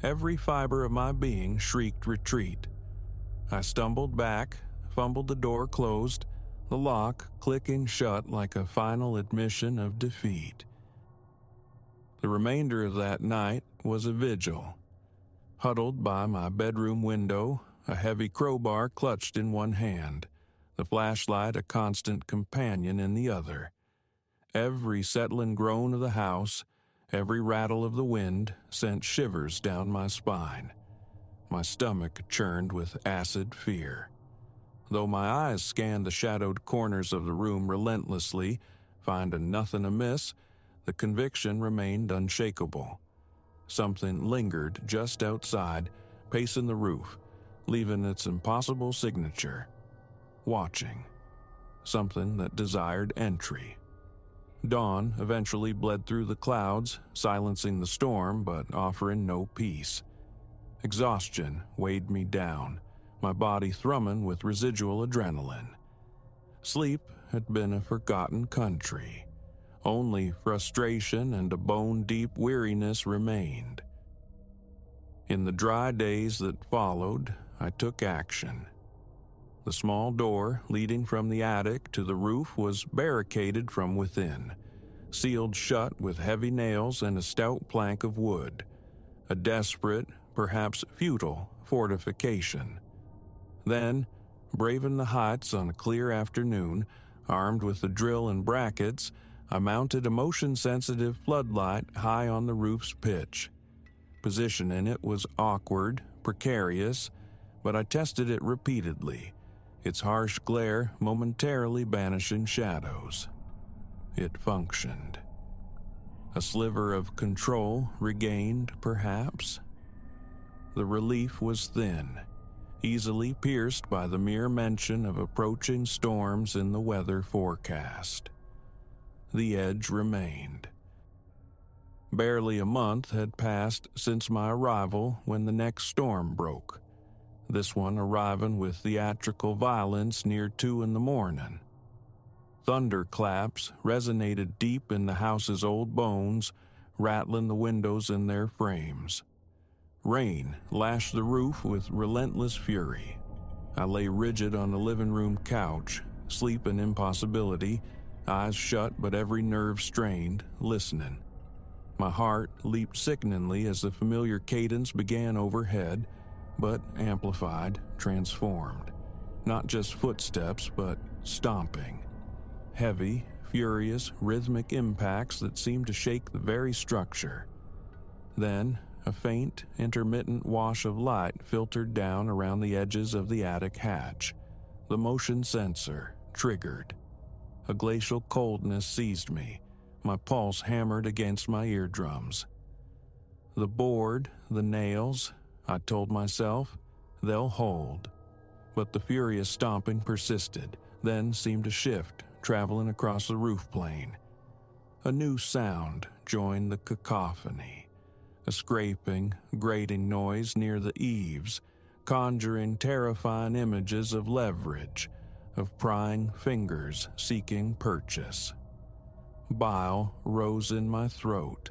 Every fiber of my being shrieked retreat. I stumbled back, fumbled the door closed, the lock clicking shut like a final admission of defeat. The remainder of that night was a vigil. Huddled by my bedroom window, a heavy crowbar clutched in one hand, the flashlight a constant companion in the other. Every settling groan of the house, every rattle of the wind sent shivers down my spine. My stomach churned with acid fear. Though my eyes scanned the shadowed corners of the room relentlessly, finding nothing amiss, the conviction remained unshakable. Something lingered just outside, pacing the roof, leaving its impossible signature. Watching. Something that desired entry. Dawn eventually bled through the clouds, silencing the storm but offering no peace. Exhaustion weighed me down, my body thrumming with residual adrenaline. Sleep had been a forgotten country. Only frustration and a bone-deep weariness remained. In the dry days that followed, I took action. The small door leading from the attic to the roof was barricaded from within, sealed shut with heavy nails and a stout plank of wood, a desperate, perhaps futile, fortification. Then, braving the heights on a clear afternoon, armed with the drill and brackets, I mounted a motion-sensitive floodlight high on the roof's pitch. Position in it was awkward, precarious, but I tested it repeatedly, its harsh glare momentarily banishing shadows. It functioned. A sliver of control regained, perhaps? The relief was thin, easily pierced by the mere mention of approaching storms in the weather forecast. The edge remained. Barely a month had passed since my arrival when the next storm broke, this one arriving with theatrical violence near 2 a.m. Thunderclaps resonated deep in the house's old bones, rattling the windows in their frames. Rain lashed the roof with relentless fury. I lay rigid on the living room couch, sleep an impossibility, eyes shut but every nerve strained, listening. My heart leaped sickeningly as the familiar cadence began overhead, but amplified, transformed. Not just footsteps, but stomping. Heavy, furious, rhythmic impacts that seemed to shake the very structure. Then, a faint, intermittent wash of light filtered down around the edges of the attic hatch. The motion sensor triggered. A glacial coldness seized me. My pulse hammered against my eardrums. The board, the nails, I told myself, they'll hold. But the furious stomping persisted, then seemed to shift, traveling across the roof plane. A new sound joined the cacophony. A scraping, grating noise near the eaves, conjuring terrifying images of leverage, of prying fingers seeking purchase. Bile rose in my throat.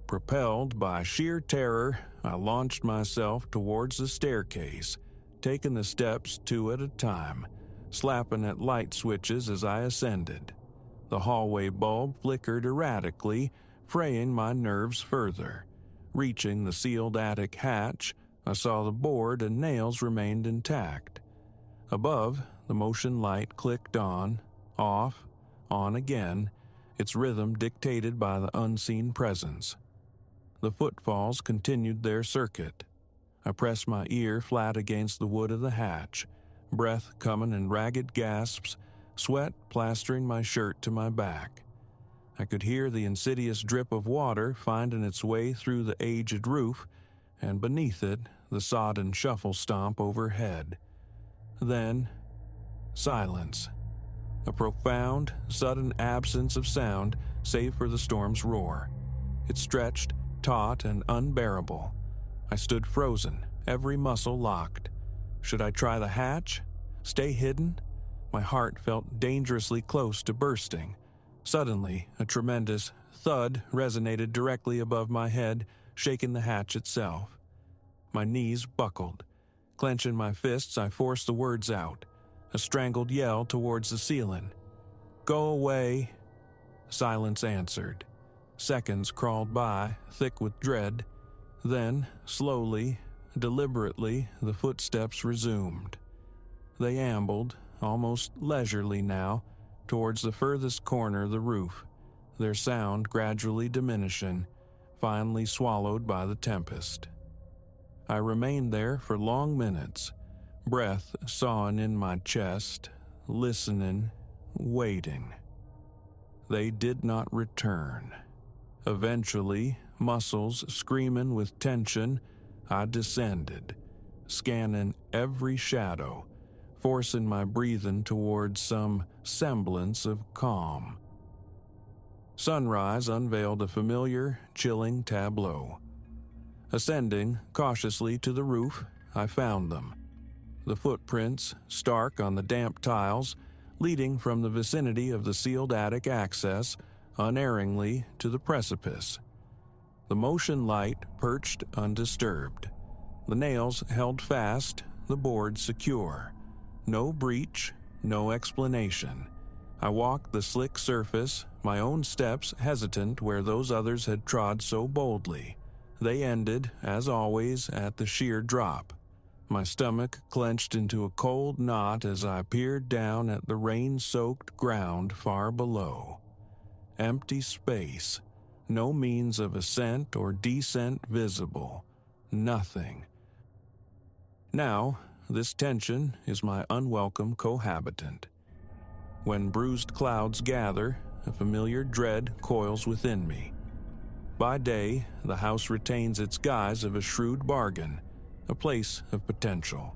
Propelled by sheer terror, I launched myself towards the staircase, taking the steps 2 at a time, slapping at light switches as I ascended. The hallway bulb flickered erratically, fraying my nerves further. Reaching the sealed attic hatch, I saw the board and nails remained intact. Above, the motion light clicked on, off, on again, its rhythm dictated by the unseen presence. The footfalls continued their circuit. I pressed my ear flat against the wood of the hatch, breath coming in ragged gasps, sweat plastering my shirt to my back. I could hear the insidious drip of water finding its way through the aged roof, and beneath it, the sodden shuffle stomp overhead. Then, silence. A profound, sudden absence of sound, save for the storm's roar. It stretched, taut and unbearable, I stood frozen, every muscle locked. Should I try the hatch? Stay hidden? My heart felt dangerously close to bursting. Suddenly, a tremendous thud resonated directly above my head, shaking the hatch itself. My knees buckled. Clenching my fists, I forced the words out, a strangled yell towards the ceiling. "Go away." Silence answered. Seconds crawled by, thick with dread. Then, slowly, deliberately, the footsteps resumed. They ambled, almost leisurely now, towards the furthest corner of the roof, their sound gradually diminishing, finally swallowed by the tempest. I remained there for long minutes, breath sawing in my chest, listening, waiting. They did not return. Eventually, muscles screaming with tension, I descended, scanning every shadow, forcing my breathing towards some semblance of calm. Sunrise unveiled a familiar, chilling tableau. Ascending cautiously to the roof, I found them. The footprints, stark on the damp tiles, leading from the vicinity of the sealed attic access, unerringly to the precipice. The motion light perched undisturbed. The nails held fast, the boards secure. No breach, no explanation. I walked the slick surface, my own steps hesitant where those others had trod so boldly. They ended, as always, at the sheer drop. My stomach clenched into a cold knot as I peered down at the rain-soaked ground far below. Empty space, no means of ascent or descent visible, nothing. Now, this tension is my unwelcome cohabitant. When bruised clouds gather, a familiar dread coils within me. By day, the house retains its guise of a shrewd bargain, a place of potential.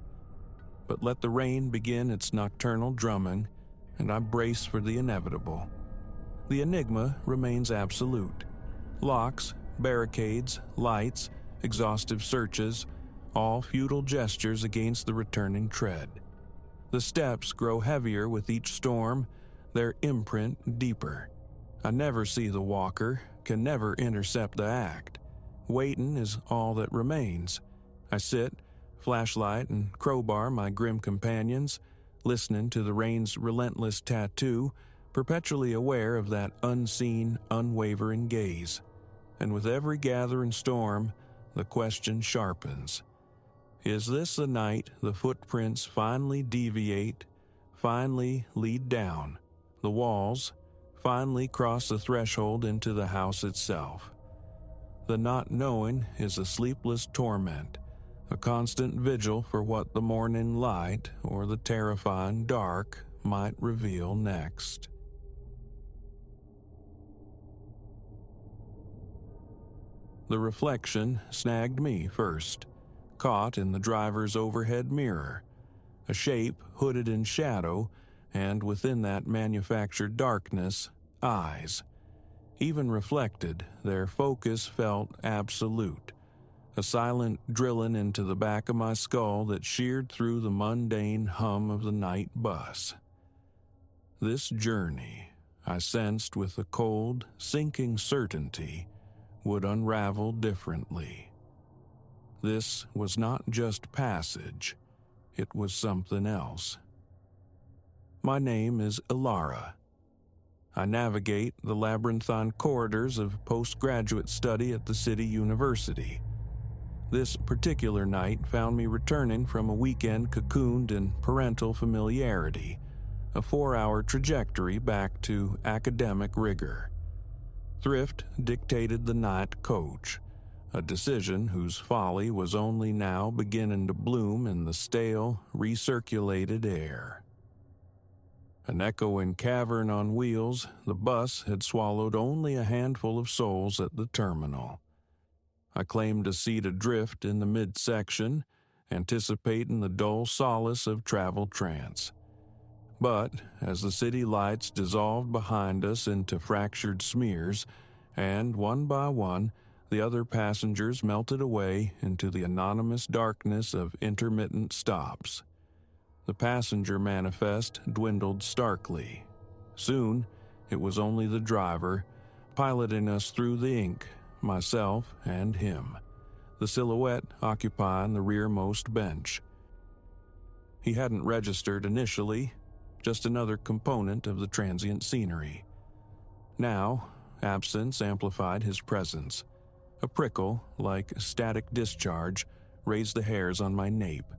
But let the rain begin its nocturnal drumming, and I brace for the inevitable. The enigma remains absolute. Locks, barricades, lights, exhaustive searches, all futile gestures against the returning tread. The steps grow heavier with each storm, their imprint deeper. I never see the walker, can never intercept the act. Waiting is all that remains. I sit, flashlight and crowbar my grim companions, listening to the rain's relentless tattoo, perpetually aware of that unseen, unwavering gaze. And with every gathering storm, the question sharpens. Is this the night the footprints finally deviate, finally lead down, the walls, finally cross the threshold into the house itself? The not knowing is a sleepless torment, a constant vigil for what the morning light or the terrifying dark might reveal next. The reflection snagged me first, caught in the driver's overhead mirror, a shape hooded in shadow, and within that manufactured darkness, eyes. Even reflected, their focus felt absolute, a silent drilling into the back of my skull that sheared through the mundane hum of the night bus. This journey, I sensed with a cold, sinking certainty, would unravel differently. This was not just passage, it was something else. My name is Ilara. I navigate the labyrinthine corridors of postgraduate study at the City University. This particular night found me returning from a weekend cocooned in parental familiarity, a 4-hour trajectory back to academic rigor. Thrift dictated the night coach, a decision whose folly was only now beginning to bloom in the stale, recirculated air. An echoing cavern on wheels, the bus had swallowed only a handful of souls at the terminal. I claimed a seat adrift in the midsection, anticipating the dull solace of travel trance. But as the city lights dissolved behind us into fractured smears, and one by one The other passengers melted away into the anonymous darkness of intermittent stops. The passenger manifest dwindled starkly. Soon, it was only the driver, piloting us through the ink, myself and him, the silhouette occupying the rearmost bench. He hadn't registered initially, just another component of the transient scenery. Now, absence amplified his presence. A prickle, like static discharge, raised the hairs on my nape.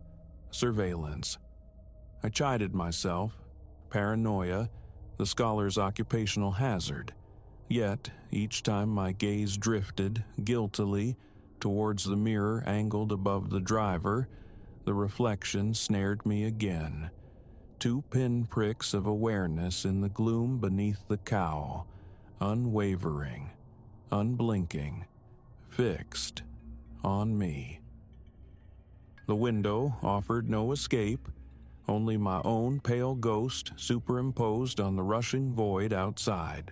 Surveillance. I chided myself. Paranoia, the scholar's occupational hazard. Yet, each time my gaze drifted, guiltily, towards the mirror angled above the driver, the reflection snared me again. 2 pinpricks of awareness in the gloom beneath the cowl, unwavering, unblinking, fixed on me. The window offered no escape, only my own pale ghost superimposed on the rushing void outside.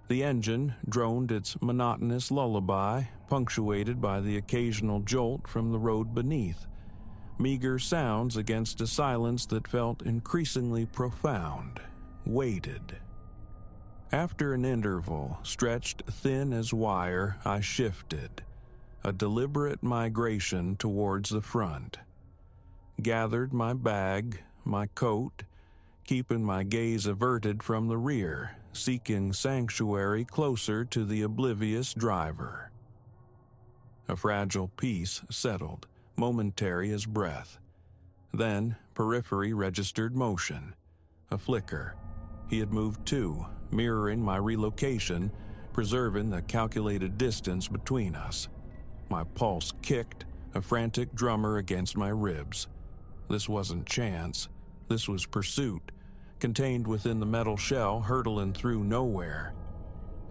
The engine droned its monotonous lullaby, punctuated by the occasional jolt from the road beneath, meager sounds against a silence that felt increasingly profound, weighted. After an interval, stretched thin as wire, I shifted, a deliberate migration towards the front. Gathered my bag, my coat, keeping my gaze averted from the rear, seeking sanctuary closer to the oblivious driver. A fragile peace settled, momentary as breath. Then, periphery registered motion. A flicker. He had moved too, mirroring my relocation, preserving the calculated distance between us. My pulse kicked, a frantic drummer against my ribs. This wasn't chance. This was pursuit, contained within the metal shell hurtling through nowhere.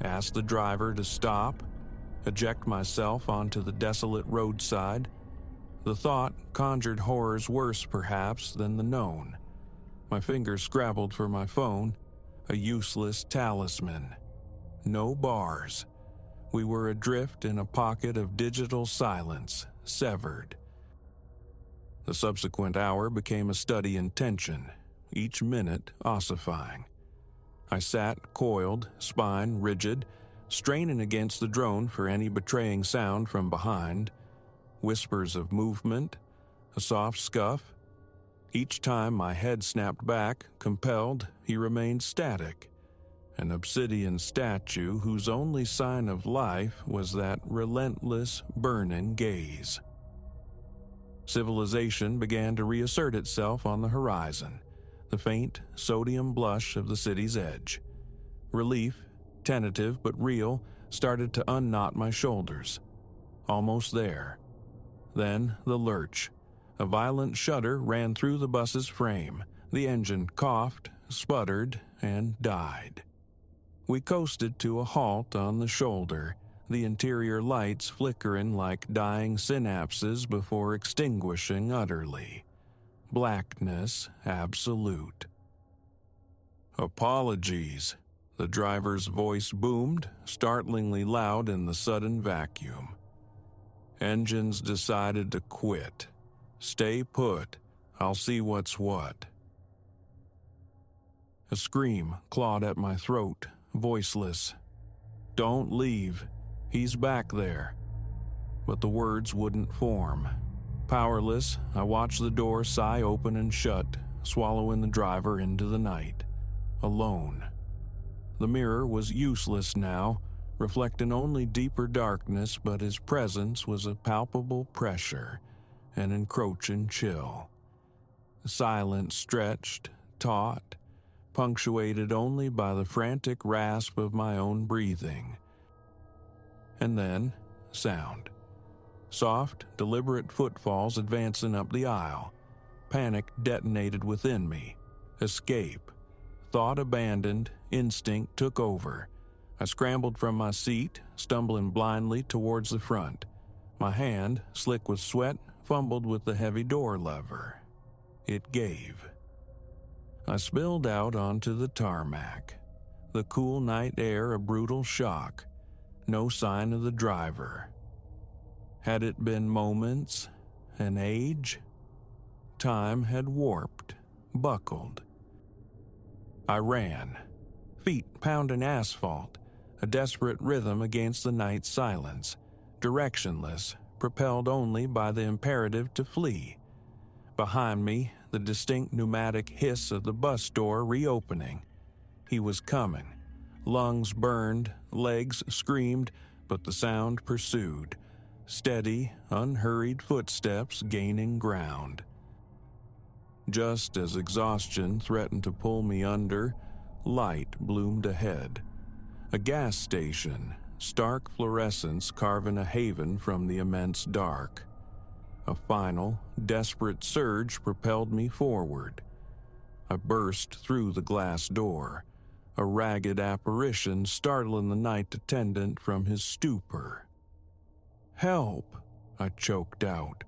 Ask the driver to stop, eject myself onto the desolate roadside. The thought conjured horrors worse, perhaps, than the known. My fingers scrabbled for my phone, a useless talisman. No bars. We were adrift in a pocket of digital silence, severed. The subsequent hour became a study in tension, each minute ossifying. I sat coiled, spine rigid, straining against the drone for any betraying sound from behind. Whispers of movement, a soft scuff. Each time my head snapped back, compelled, he remained static. An obsidian statue whose only sign of life was that relentless, burning gaze. Civilization began to reassert itself on the horizon, the faint sodium blush of the city's edge. Relief, tentative but real, started to unknot my shoulders. Almost there. Then the lurch. A violent shudder ran through the bus's frame. The engine coughed, sputtered, and died. We coasted to a halt on the shoulder, the interior lights flickering like dying synapses before extinguishing utterly. Blackness absolute. "Apologies," the driver's voice boomed, startlingly loud in the sudden vacuum. "Engines decided to quit. Stay put. I'll see what's what." A scream clawed at my throat, voiceless. "Don't leave. He's back there." But the words wouldn't form. Powerless, I watched the door sigh open and shut, swallowing the driver into the night. Alone. The mirror was useless now, reflecting only deeper darkness, but his presence was a palpable pressure, an encroaching chill. Silence stretched, taut, punctuated only by the frantic rasp of my own breathing. And then, sound. Soft, deliberate footfalls advancing up the aisle. Panic detonated within me. Escape. Thought abandoned, instinct took over. I scrambled from my seat, stumbling blindly towards the front. My hand, slick with sweat, fumbled with the heavy door lever. It gave. I spilled out onto the tarmac. The cool night air a brutal shock. No sign of the driver. Had it been moments, an age? Time had warped, buckled. I ran, feet pounding asphalt, a desperate rhythm against the night's silence, directionless, propelled only by the imperative to flee. Behind me, the distinct pneumatic hiss of the bus door reopening. He was coming. Lungs burned, legs screamed, but the sound pursued. Steady, unhurried footsteps gaining ground. Just as exhaustion threatened to pull me under, light bloomed ahead. A gas station, stark fluorescence carving a haven from the immense dark. A final, desperate surge propelled me forward. I burst through the glass door, a ragged apparition startling the night attendant from his stupor. "Help!" I choked out,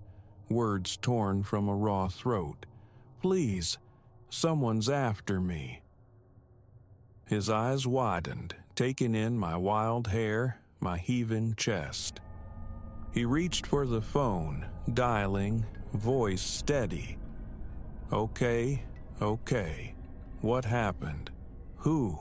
words torn from a raw throat. "Please, someone's after me." His eyes widened, taking in my wild hair, my heaving chest. He reached for the phone, dialing, voice steady. Okay. What happened? Who?"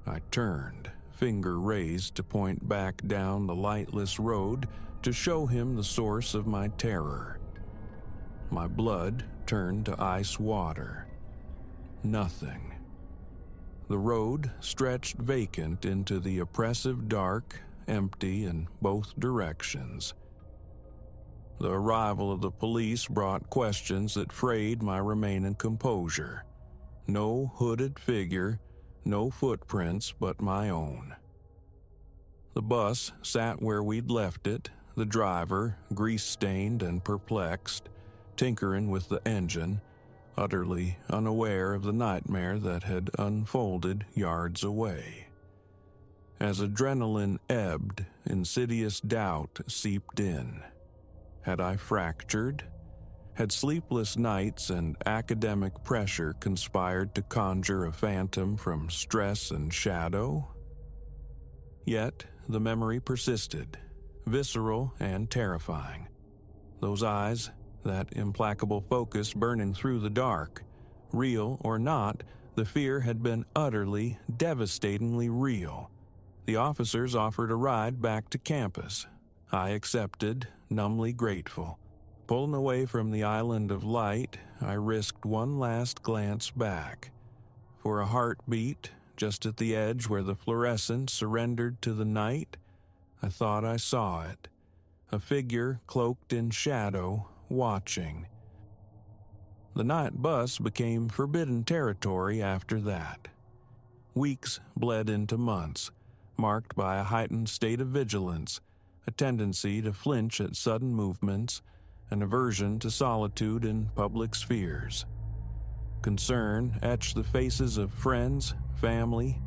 I turned, finger raised to point back down the lightless road to show him the source of my terror. My blood turned to ice water. Nothing. The road stretched vacant into the oppressive dark, empty in both directions. The arrival of the police brought questions that frayed my remaining composure. No hooded figure, no footprints but my own. The bus sat where we'd left it, the driver, grease-stained and perplexed, tinkering with the engine, utterly unaware of the nightmare that had unfolded yards away. As adrenaline ebbed, insidious doubt seeped in. Had I fractured? Had sleepless nights and academic pressure conspired to conjure a phantom from stress and shadow? Yet the memory persisted, visceral and terrifying. Those eyes, that implacable focus burning through the dark. Real or not, the fear had been utterly, devastatingly real. The officers offered a ride back to campus. I accepted, numbly grateful. Pulling away from the island of light, I risked one last glance back. For a heartbeat, just at the edge where the fluorescence surrendered to the night, I thought I saw it. A figure cloaked in shadow, watching. The night bus became forbidden territory after that. Weeks bled into months, marked by a heightened state of vigilance, a tendency to flinch at sudden movements, an aversion to solitude in public spheres. Concern etched the faces of friends, family.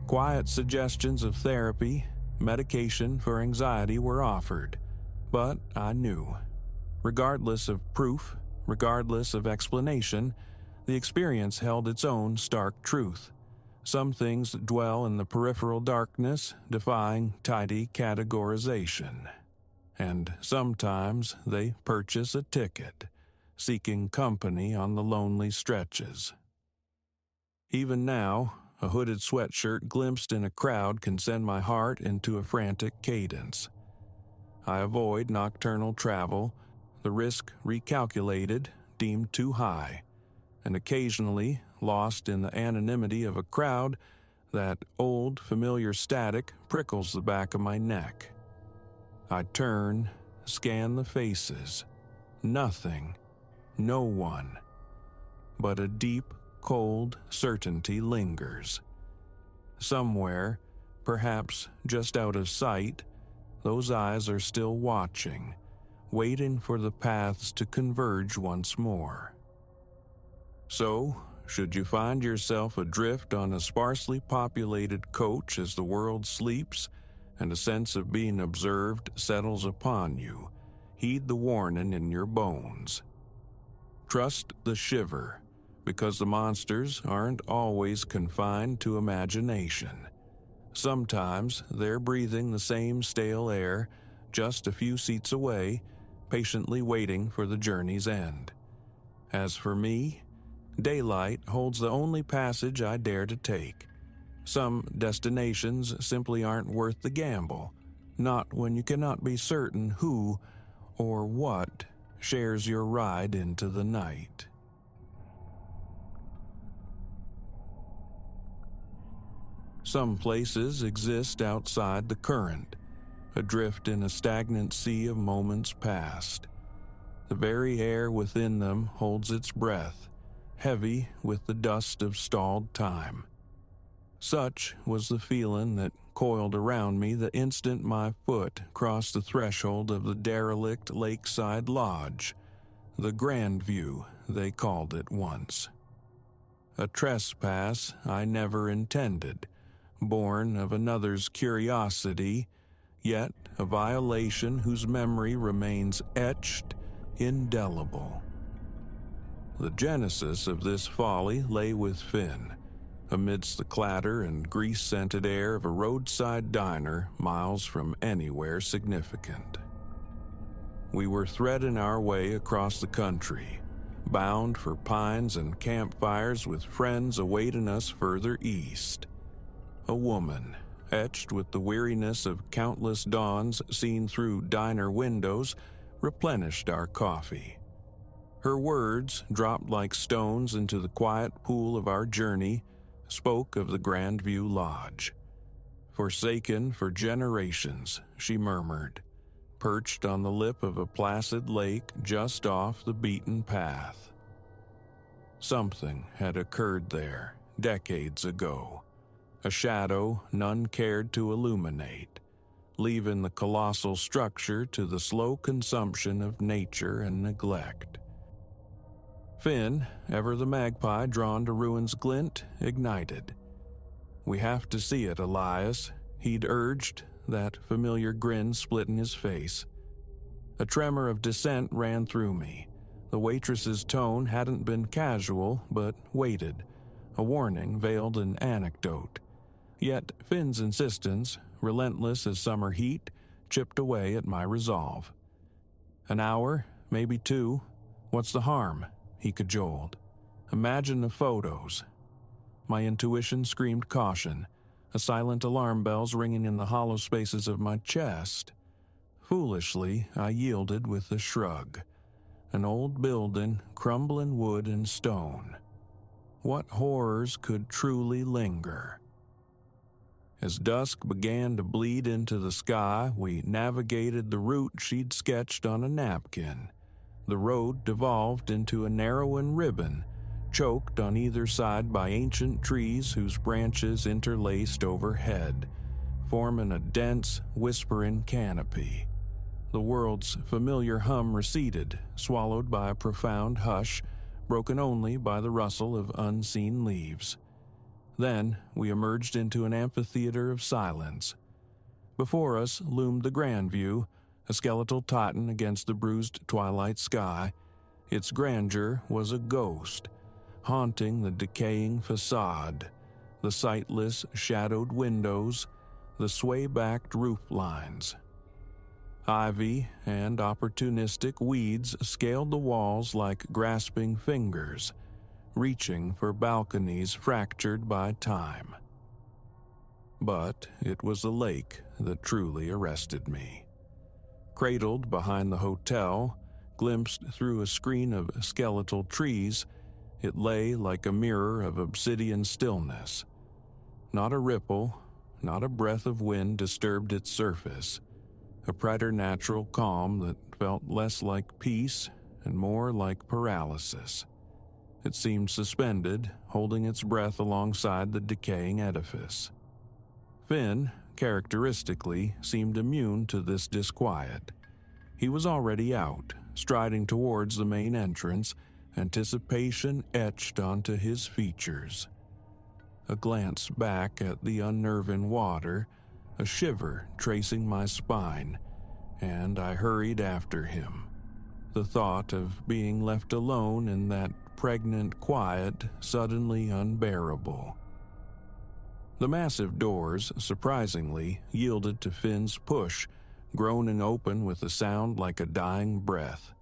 Quiet suggestions of therapy, medication for anxiety were offered. But I knew. Regardless of proof, regardless of explanation, the experience held its own stark truth. Some things dwell in the peripheral darkness, defying tidy categorization. And sometimes they purchase a ticket, seeking company on the lonely stretches. Even now, a hooded sweatshirt glimpsed in a crowd can send my heart into a frantic cadence. I avoid nocturnal travel, the risk recalculated, deemed too high, and occasionally, lost in the anonymity of a crowd, that old familiar static prickles the back of my neck. I turn, scan the faces. Nothing, no one. But a deep, cold certainty lingers. Somewhere, perhaps just out of sight, those eyes are still watching, waiting for the paths to converge once more. So, should you find yourself adrift on a sparsely populated coach as the world sleeps, and a sense of being observed settles upon you, heed the warning in your bones. Trust the shiver, because the monsters aren't always confined to imagination. Sometimes they're breathing the same stale air just a few seats away, patiently waiting for the journey's end. As for me, daylight holds the only passage I dare to take. Some destinations simply aren't worth the gamble, not when you cannot be certain who or what shares your ride into the night. Some places exist outside the current, adrift in a stagnant sea of moments past. The very air within them holds its breath, heavy with the dust of stalled time. Such was the feeling that coiled around me the instant my foot crossed the threshold of the derelict lakeside lodge, the Grand View, they called it once. A trespass I never intended, born of another's curiosity, yet a violation whose memory remains etched, indelible. The genesis of this folly lay with Finn, amidst the clatter and grease-scented air of a roadside diner miles from anywhere significant. We were threading our way across the country, bound for pines and campfires with friends awaiting us further east. A woman, etched with the weariness of countless dawns seen through diner windows, replenished our coffee. Her words, dropped like stones into the quiet pool of our journey, spoke of the Grandview Lodge. Forsaken for generations, she murmured, perched on the lip of a placid lake just off the beaten path. Something had occurred there decades ago, a shadow none cared to illuminate, leaving the colossal structure to the slow consumption of nature and neglect. Finn, ever the magpie drawn to ruin's glint, ignited. "We have to see it, Elias," he'd urged, that familiar grin splitting his face. A tremor of dissent ran through me. The waitress's tone hadn't been casual, but weighted, a warning veiled in anecdote. Yet Finn's insistence, relentless as summer heat, chipped away at my resolve. "An hour, maybe 2. What's the harm?" he cajoled. "Imagine the photos." My intuition screamed caution, a silent alarm bells ringing in the hollow spaces of my chest. Foolishly, I yielded with a shrug. An old building, crumbling wood and stone. What horrors could truly linger? As dusk began to bleed into the sky, we navigated the route she'd sketched on a napkin. The road devolved into a narrowing ribbon, choked on either side by ancient trees whose branches interlaced overhead, forming a dense, whispering canopy. The world's familiar hum receded, swallowed by a profound hush, broken only by the rustle of unseen leaves. Then we emerged into an amphitheater of silence. Before us loomed the Grandview, a skeletal titan against the bruised twilight sky. Its grandeur was a ghost, haunting the decaying facade, the sightless, shadowed windows, the sway-backed roof lines. Ivy and opportunistic weeds scaled the walls like grasping fingers, reaching for balconies fractured by time. But it was the lake that truly arrested me. Cradled behind the hotel, glimpsed through a screen of skeletal trees, it lay like a mirror of obsidian stillness. Not a ripple, not a breath of wind disturbed its surface, a preternatural calm that felt less like peace and more like paralysis. It seemed suspended, holding its breath alongside the decaying edifice. Finn, characteristically, seemed immune to this disquiet. He was already out, striding towards the main entrance, anticipation etched onto his features. A glance back at the unnerving water, a shiver tracing my spine, and I hurried after him. The thought of being left alone in that pregnant quiet suddenly unbearable. The massive doors, surprisingly, yielded to Finn's push, groaning open with a sound like a dying breath.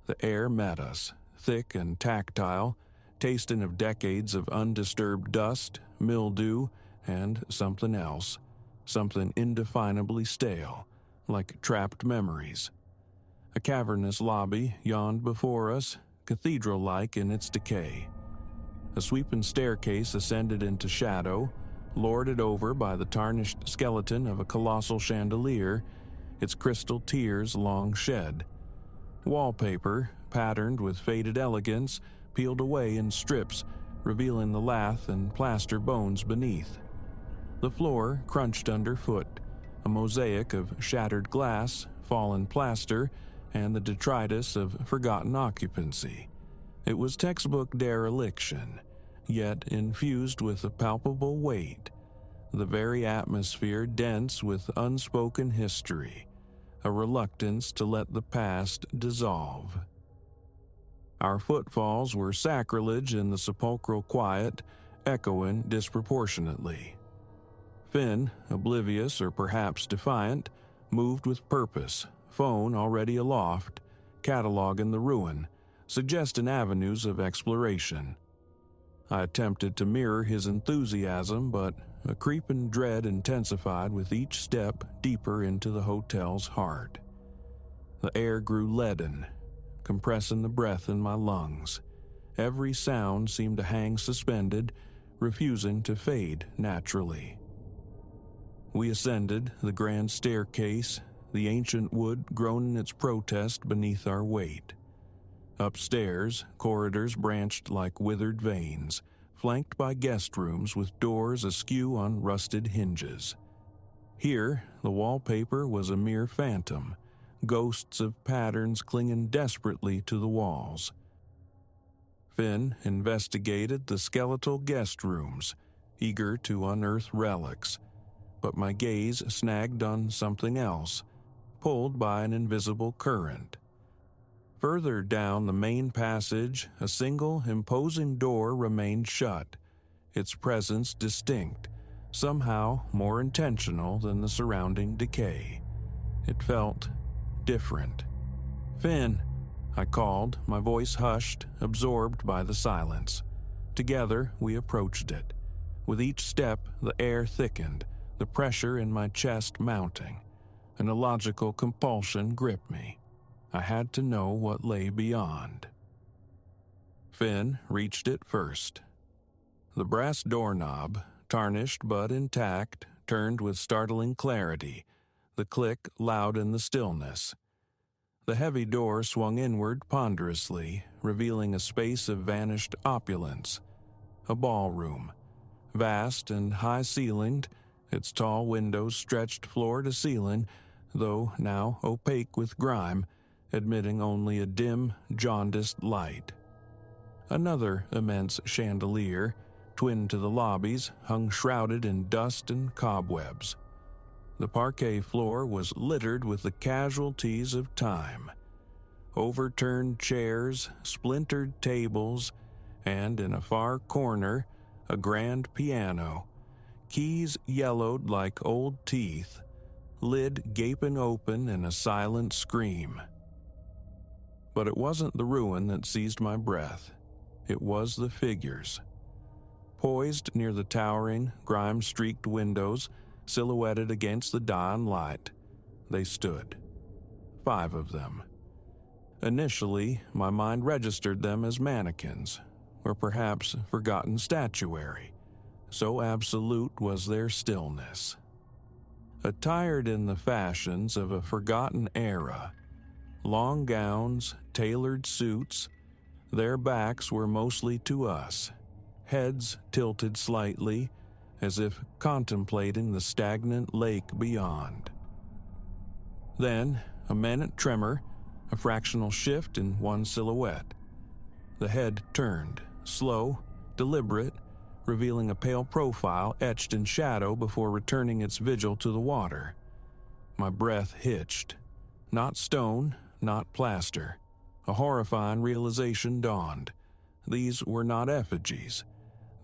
The air met us, thick and tactile, tasting of decades of undisturbed dust, mildew, and something else, something indefinably stale, like trapped memories. A cavernous lobby yawned before us, cathedral-like in its decay. A sweeping staircase ascended into shadow, lorded over by the tarnished skeleton of a colossal chandelier, its crystal tears long shed. Wallpaper, patterned with faded elegance, peeled away in strips, revealing the lath and plaster bones beneath. The floor crunched underfoot, a mosaic of shattered glass, fallen plaster, and the detritus of forgotten occupancy. It was textbook dereliction, yet infused with a palpable weight, the very atmosphere dense with unspoken history, a reluctance to let the past dissolve. Our footfalls were sacrilege in the sepulchral quiet, echoing disproportionately. Finn, oblivious or perhaps defiant, moved with purpose, phone already aloft, cataloging the ruin, suggesting avenues of exploration. I attempted to mirror his enthusiasm, but a creeping dread intensified with each step deeper into the hotel's heart. The air grew leaden, compressing the breath in my lungs. Every sound seemed to hang suspended, refusing to fade naturally. We ascended the grand staircase, the ancient wood groaning its protest beneath our weight. Upstairs, corridors branched like withered veins, flanked by guest rooms with doors askew on rusted hinges. Here, the wallpaper was a mere phantom, ghosts of patterns clinging desperately to the walls. Finn investigated the skeletal guest rooms, eager to unearth relics, but my gaze snagged on something else, pulled by an invisible current. Further down the main passage, a single imposing door remained shut, its presence distinct, somehow more intentional than the surrounding decay. It felt different. "Finn," I called, my voice hushed, absorbed by the silence. Together, we approached it. With each step, the air thickened, the pressure in my chest mounting. An illogical compulsion gripped me. I had to know what lay beyond. Finn reached it first. The brass doorknob, tarnished but intact, turned with startling clarity, the click loud in the stillness. The heavy door swung inward ponderously, revealing a space of vanished opulence. A ballroom, vast and high-ceilinged, its tall windows stretched floor to ceiling, though now opaque with grime, admitting only a dim, jaundiced light. Another immense chandelier, twin to the lobbies, hung shrouded in dust and cobwebs. The parquet floor was littered with the casualties of time. Overturned chairs, splintered tables, and in a far corner, a grand piano, keys yellowed like old teeth, lid gaping open in a silent scream. But it wasn't the ruin that seized my breath. It was the figures. Poised near the towering, grime-streaked windows, silhouetted against the dawn light, they stood. 5 of them. Initially, my mind registered them as mannequins, or perhaps forgotten statuary. So absolute was their stillness. Attired in the fashions of a forgotten era, long gowns, tailored suits, their backs were mostly to us, heads tilted slightly, as if contemplating the stagnant lake beyond. Then, a minute tremor, a fractional shift in one silhouette. The head turned, slow, deliberate, revealing a pale profile etched in shadow before returning its vigil to the water. My breath hitched. Not stone, not plaster. A horrifying realization dawned. These were not effigies.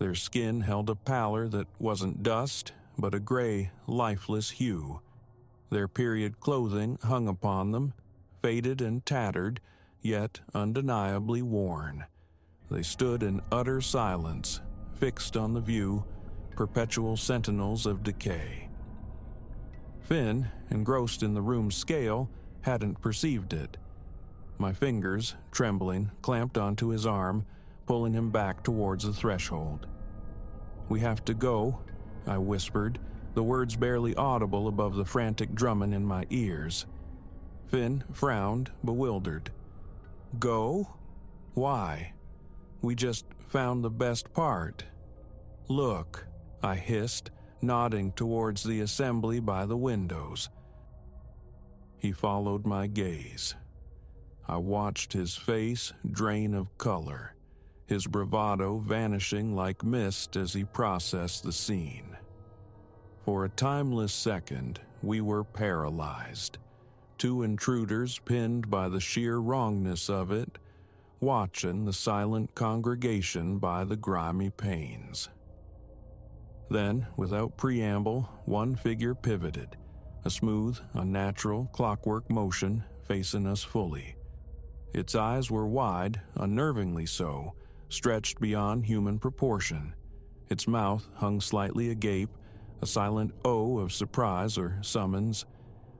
Their skin held a pallor that wasn't dust, but a gray, lifeless hue. Their period clothing hung upon them, faded and tattered, yet undeniably worn. They stood in utter silence, fixed on the view, perpetual sentinels of decay. Finn, engrossed in the room's scale, hadn't perceived it. My fingers, trembling, clamped onto his arm, pulling him back towards the threshold. "We have to go," I whispered, the words barely audible above the frantic drumming in my ears. Finn frowned, bewildered. "Go? Why? We just found the best part." "Look," I hissed, nodding towards the assembly by the windows. He followed my gaze. I watched his face drain of color, his bravado vanishing like mist as he processed the scene. For a timeless second, we were paralyzed, two intruders pinned by the sheer wrongness of it, watching the silent congregation by the grimy panes. Then, without preamble, one figure pivoted, a smooth, unnatural, clockwork motion facing us fully. Its eyes were wide, unnervingly so, stretched beyond human proportion. Its mouth hung slightly agape, a silent O of surprise or summons,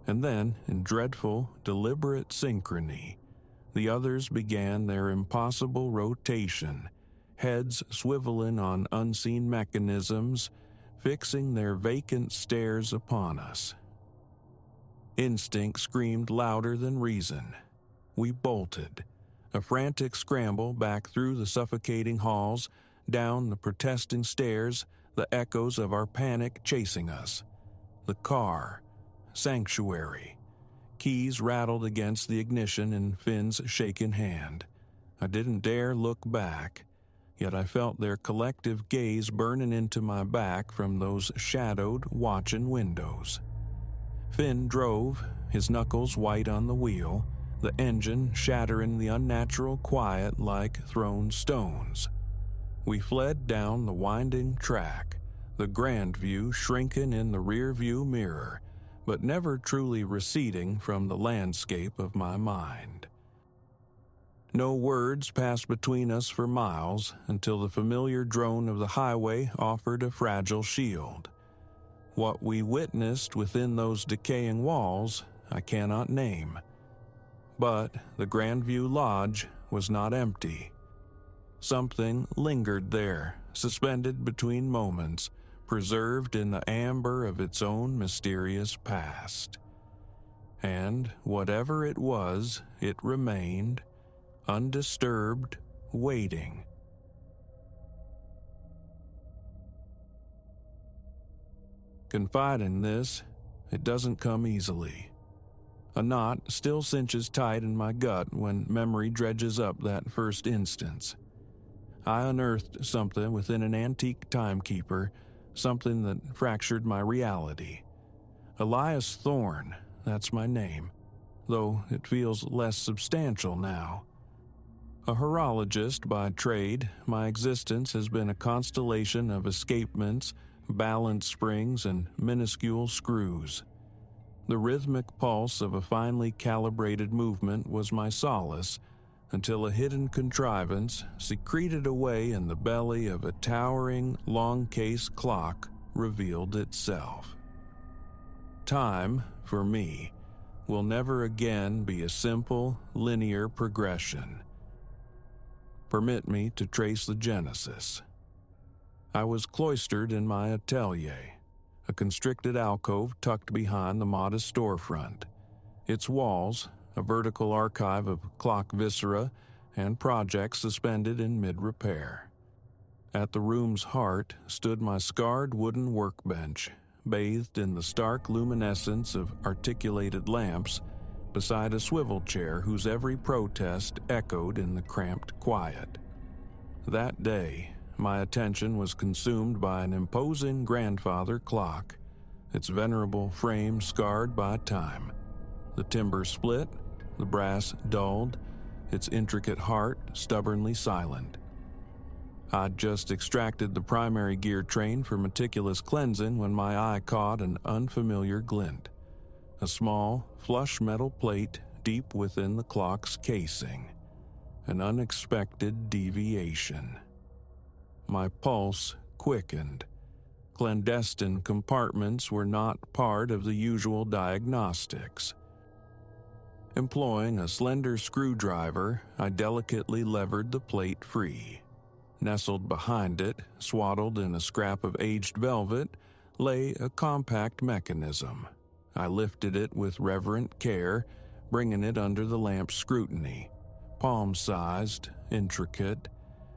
and then, in dreadful, deliberate synchrony, the others began their impossible rotation, heads swiveling on unseen mechanisms, fixing their vacant stares upon us. Instinct screamed louder than reason. We bolted, a frantic scramble back through the suffocating halls, down the protesting stairs, the echoes of our panic chasing us. The car, sanctuary. Keys rattled against the ignition in Finn's shaken hand. I didn't dare look back, yet I felt their collective gaze burning into my back from those shadowed, watching windows. Finn drove, his knuckles white on the wheel, the engine shattering the unnatural quiet like thrown stones. We fled down the winding track, the grand view shrinking in the rear-view mirror, but never truly receding from the landscape of my mind. No words passed between us for miles until the familiar drone of the highway offered a fragile shield. What we witnessed within those decaying walls, I cannot name. But the Grandview Lodge was not empty. Something lingered there, suspended between moments, preserved in the amber of its own mysterious past. And whatever it was, it remained, undisturbed, waiting. Confiding this, it doesn't come easily. A knot still cinches tight in my gut when memory dredges up that first instance. I unearthed something within an antique timekeeper, something that fractured my reality. Elias Thorne, that's my name, though it feels less substantial now. A horologist by trade, my existence has been a constellation of escapements, balance springs, and minuscule screws. The rhythmic pulse of a finely calibrated movement was my solace, until a hidden contrivance, secreted away in the belly of a towering, long-case clock, revealed itself. Time, for me, will never again be a simple, linear progression. Permit me to trace the genesis. I was cloistered in my atelier, a constricted alcove tucked behind the modest storefront. Its walls, a vertical archive of clock viscera and projects suspended in mid-repair. At the room's heart stood my scarred wooden workbench, bathed in the stark luminescence of articulated lamps, beside a swivel chair whose every protest echoed in the cramped quiet. That day, my attention was consumed by an imposing grandfather clock, its venerable frame scarred by time. The timber split, the brass dulled, its intricate heart stubbornly silent. I'd just extracted the primary gear train for meticulous cleansing when my eye caught an unfamiliar glint. A small, flush metal plate deep within the clock's casing. An unexpected deviation. My pulse quickened. Clandestine compartments were not part of the usual diagnostics. Employing a slender screwdriver, I delicately levered the plate free. Nestled behind it, swaddled in a scrap of aged velvet, lay a compact mechanism. I lifted it with reverent care, bringing it under the lamp's scrutiny. Palm-sized, intricate,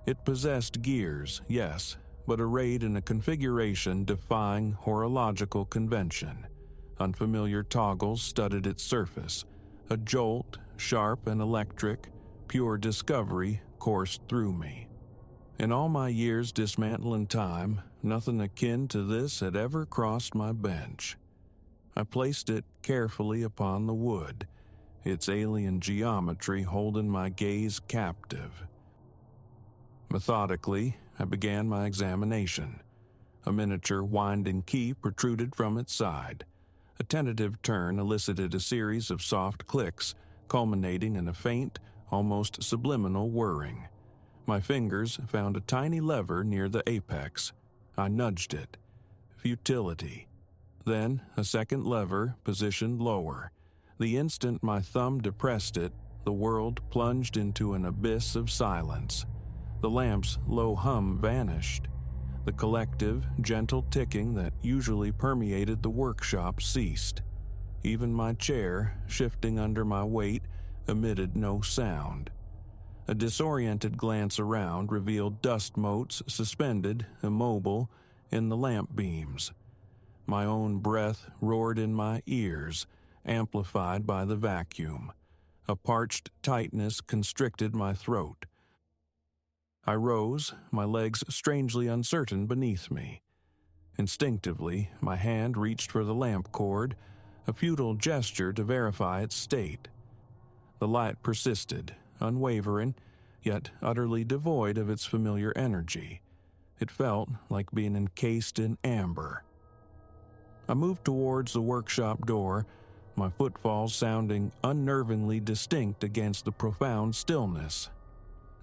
it possessed gears, yes, but arrayed in a configuration defying horological convention. Unfamiliar toggles studded its surface. A jolt, sharp and electric, pure discovery coursed through me. In all my years dismantling time, nothing akin to this had ever crossed my bench. I placed it carefully upon the wood, its alien geometry holding my gaze captive. Methodically, I began my examination. A miniature winding key protruded from its side. A tentative turn elicited a series of soft clicks, culminating in a faint, almost subliminal whirring. My fingers found a tiny lever near the apex. I nudged it. Futility. Then a second lever positioned lower. The instant my thumb depressed it, the world plunged into an abyss of silence. The lamp's low hum vanished. The collective, gentle ticking that usually permeated the workshop ceased. Even my chair, shifting under my weight, emitted no sound. A disoriented glance around revealed dust motes suspended, immobile, in the lamp beams. My own breath roared in my ears, amplified by the vacuum. A parched tightness constricted my throat. I rose, my legs strangely uncertain beneath me. Instinctively, my hand reached for the lamp cord, a futile gesture to verify its state. The light persisted, unwavering, yet utterly devoid of its familiar energy. It felt like being encased in amber. I moved towards the workshop door, my footfalls sounding unnervingly distinct against the profound stillness.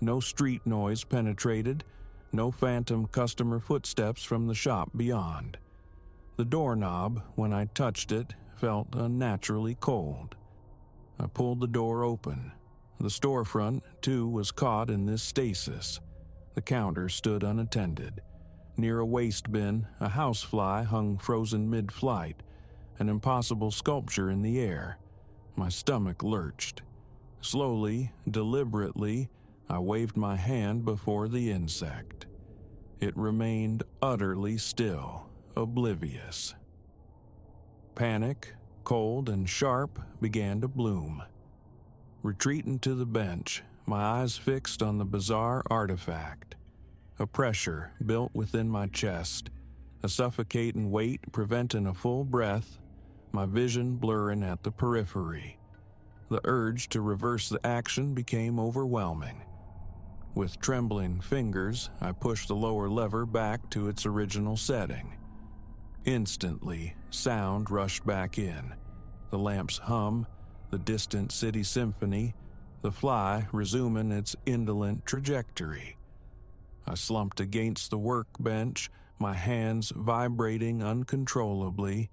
No street noise penetrated, no phantom customer footsteps from the shop beyond. The doorknob, when I touched it, felt unnaturally cold. I pulled the door open. The storefront, too, was caught in this stasis. The counter stood unattended. Near a waste bin, a housefly hung frozen mid-flight, an impossible sculpture in the air. My stomach lurched. Slowly, deliberately, I waved my hand before the insect. It remained utterly still, oblivious. Panic, cold and sharp, began to bloom. Retreating to the bench, my eyes fixed on the bizarre artifact. A pressure built within my chest, a suffocating weight preventing a full breath, my vision blurring at the periphery. The urge to reverse the action became overwhelming. With trembling fingers, I pushed the lower lever back to its original setting. Instantly, sound rushed back in. The lamp's hum, the distant city symphony, the fly resuming its indolent trajectory. I slumped against the workbench, my hands vibrating uncontrollably.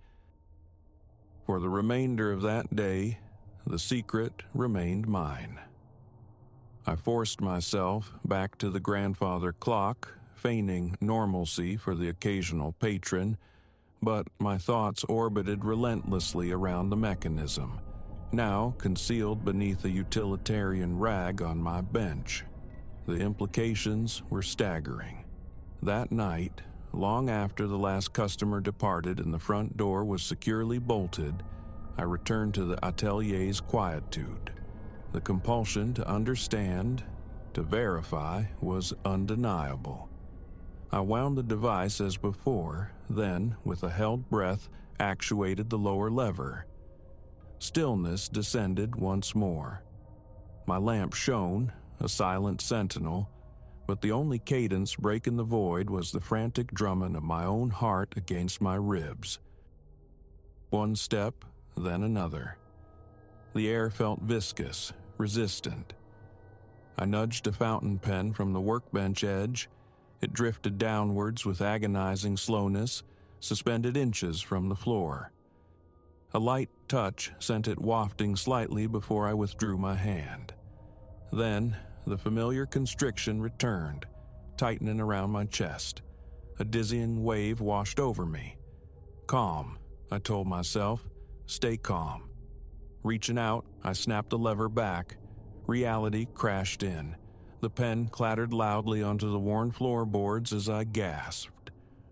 For the remainder of that day, the secret remained mine. I forced myself back to the grandfather clock, feigning normalcy for the occasional patron, but my thoughts orbited relentlessly around the mechanism, now concealed beneath a utilitarian rag on my bench. The implications were staggering. That night, long after the last customer departed and the front door was securely bolted, I returned to the atelier's quietude. The compulsion to understand, to verify, was undeniable. I wound the device as before, then, with a held breath, actuated the lower lever. Stillness descended once more. My lamp shone, a silent sentinel, but the only cadence breaking the void was the frantic drumming of my own heart against my ribs. One step, then another. The air felt viscous, resistant. I nudged a fountain pen from the workbench edge. It drifted downwards with agonizing slowness, suspended inches from the floor. A light touch sent it wafting slightly before I withdrew my hand. Then, the familiar constriction returned, tightening around my chest. A dizzying wave washed over me. Calm, I told myself. Stay calm. Reaching out, I snapped the lever back. Reality crashed in. The pen clattered loudly onto the worn floorboards as I gasped,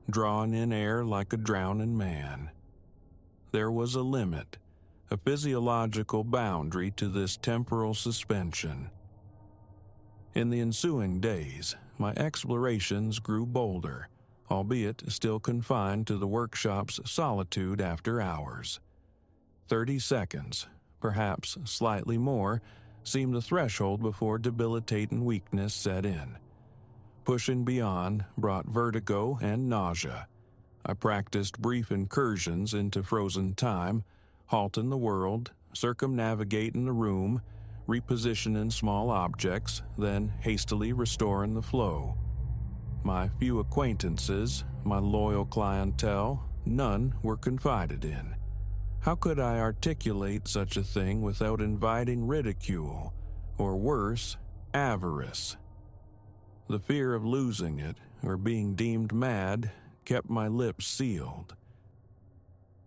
drawing in air like a drowning man. There was a limit, a physiological boundary to this temporal suspension. In the ensuing days, my explorations grew bolder, albeit still confined to the workshop's solitude after hours. 30 seconds, perhaps slightly more, seemed the threshold before debilitating weakness set in. Pushing beyond brought vertigo and nausea. I practiced brief incursions into frozen time, halting the world, circumnavigating the room, repositioning small objects, then hastily restoring the flow. My few acquaintances, my loyal clientele, none were confided in. How could I articulate such a thing without inviting ridicule, or worse, avarice? The fear of losing it, or being deemed mad, kept my lips sealed.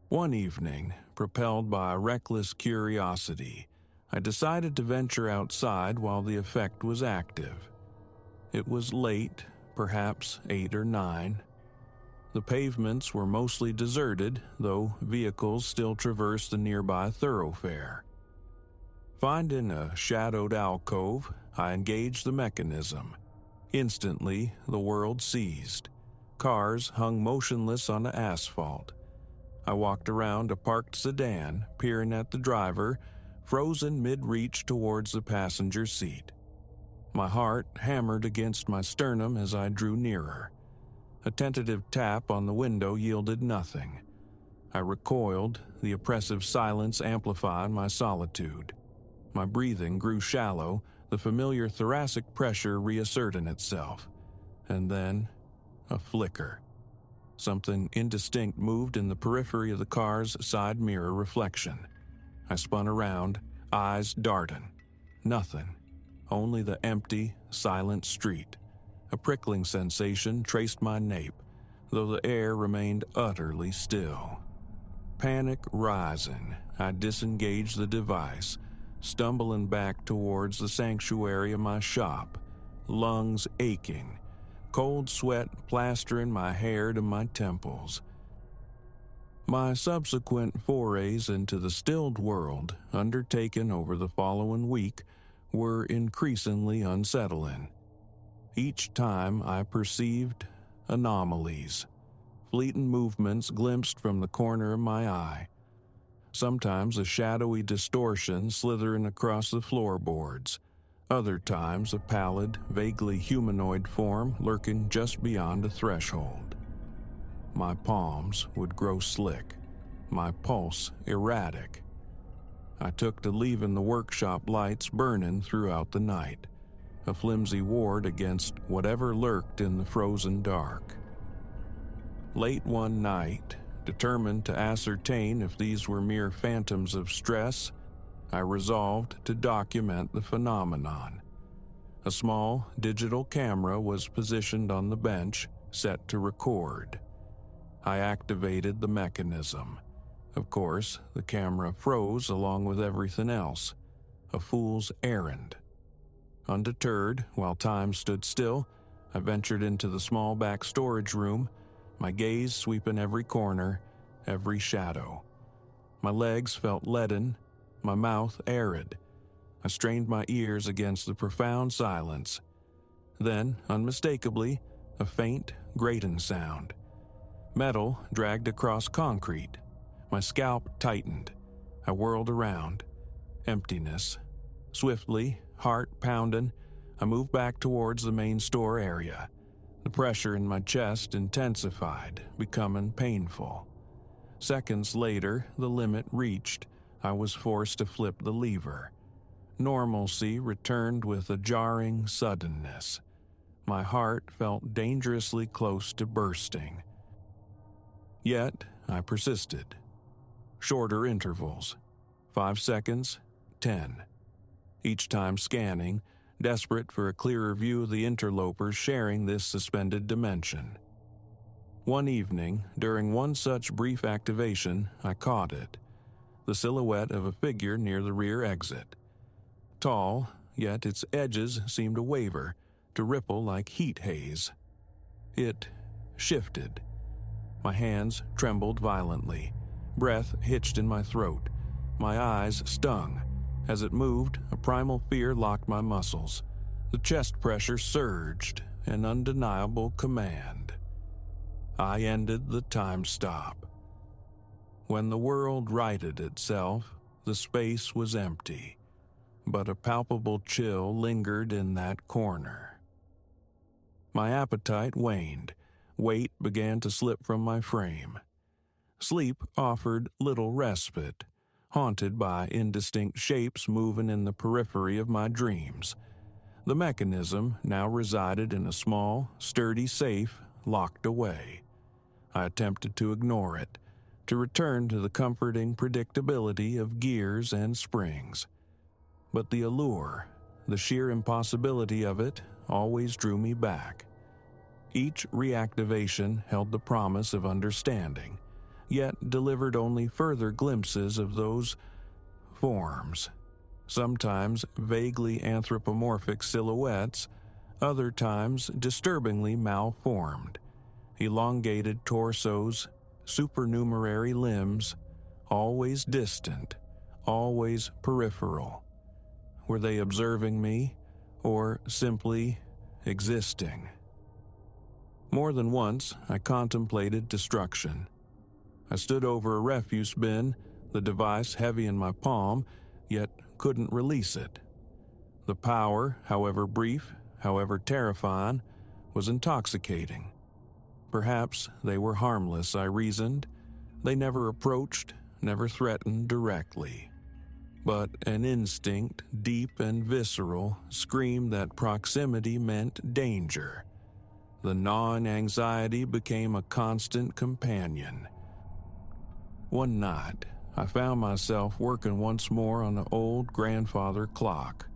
One evening, propelled by a reckless curiosity, I decided to venture outside while the effect was active. It was late, perhaps 8 or 9. The pavements were mostly deserted, though vehicles still traversed the nearby thoroughfare. Finding a shadowed alcove, I engaged the mechanism. Instantly, the world ceased. Cars hung motionless on the asphalt. I walked around a parked sedan, peering at the driver, frozen mid-reach towards the passenger seat. My heart hammered against my sternum as I drew nearer. A tentative tap on the window yielded nothing. I recoiled, the oppressive silence amplifying my solitude. My breathing grew shallow, the familiar thoracic pressure reasserting itself. And then, a flicker. Something indistinct moved in the periphery of the car's side mirror reflection. I spun around, eyes darting. Nothing. Only the empty, silent street. A prickling sensation traced my nape, though the air remained utterly still. Panic rising, I disengaged the device, stumbling back towards the sanctuary of my shop, lungs aching, cold sweat plastering my hair to my temples. My subsequent forays into the stilled world, undertaken over the following week, were increasingly unsettling. Each time I perceived anomalies, fleeting movements glimpsed from the corner of my eye. Sometimes a shadowy distortion slithering across the floorboards, other times a pallid, vaguely humanoid form lurking just beyond a threshold. My palms would grow slick, my pulse erratic. I took to leaving the workshop lights burning throughout the night, a flimsy ward against whatever lurked in the frozen dark. Late one night, determined to ascertain if these were mere phantoms of stress, I resolved to document the phenomenon. A small digital camera was positioned on the bench, set to record. I activated the mechanism. Of course, the camera froze along with everything else. A fool's errand. Undeterred, while time stood still, I ventured into the small back storage room, my gaze sweeping every corner, every shadow. My legs felt leaden, my mouth arid. I strained my ears against the profound silence. Then, unmistakably, a faint, grating sound. Metal dragged across concrete. My scalp tightened. I whirled around. Emptiness. Swiftly, heart pounding, I moved back towards the main store area. The pressure in my chest intensified, becoming painful. Seconds later, the limit reached. I was forced to flip the lever. Normalcy returned with a jarring suddenness. My heart felt dangerously close to bursting. Yet, I persisted. Shorter intervals. 5 seconds, 10. Each time scanning, desperate for a clearer view of the interlopers sharing this suspended dimension. One evening, during one such brief activation, I caught it. The silhouette of a figure near the rear exit. Tall, yet its edges seemed to waver, to ripple like heat haze. It shifted. My hands trembled violently. Breath hitched in my throat. My eyes stung. As it moved, a primal fear locked my muscles. The chest pressure surged, an undeniable command. I ended the time stop. When the world righted itself, the space was empty, but a palpable chill lingered in that corner. My appetite waned. Weight began to slip from my frame. Sleep offered little respite, haunted by indistinct shapes moving in the periphery of my dreams. The mechanism now resided in a small, sturdy safe locked away. I attempted to ignore it, to return to the comforting predictability of gears and springs. But the allure, the sheer impossibility of it, always drew me back. Each reactivation held the promise of understanding, yet delivered only further glimpses of those forms, sometimes vaguely anthropomorphic silhouettes, other times disturbingly malformed, elongated torsos, supernumerary limbs, always distant, always peripheral. Were they observing me, or simply existing? More than once, I contemplated destruction. I stood over a refuse bin, the device heavy in my palm, yet couldn't release it. The power, however brief, however terrifying, was intoxicating. Perhaps they were harmless, I reasoned. They never approached, never threatened directly. But an instinct, deep and visceral, screamed that proximity meant danger. The gnawing anxiety became a constant companion. One night, I found myself working once more on the old grandfather clock,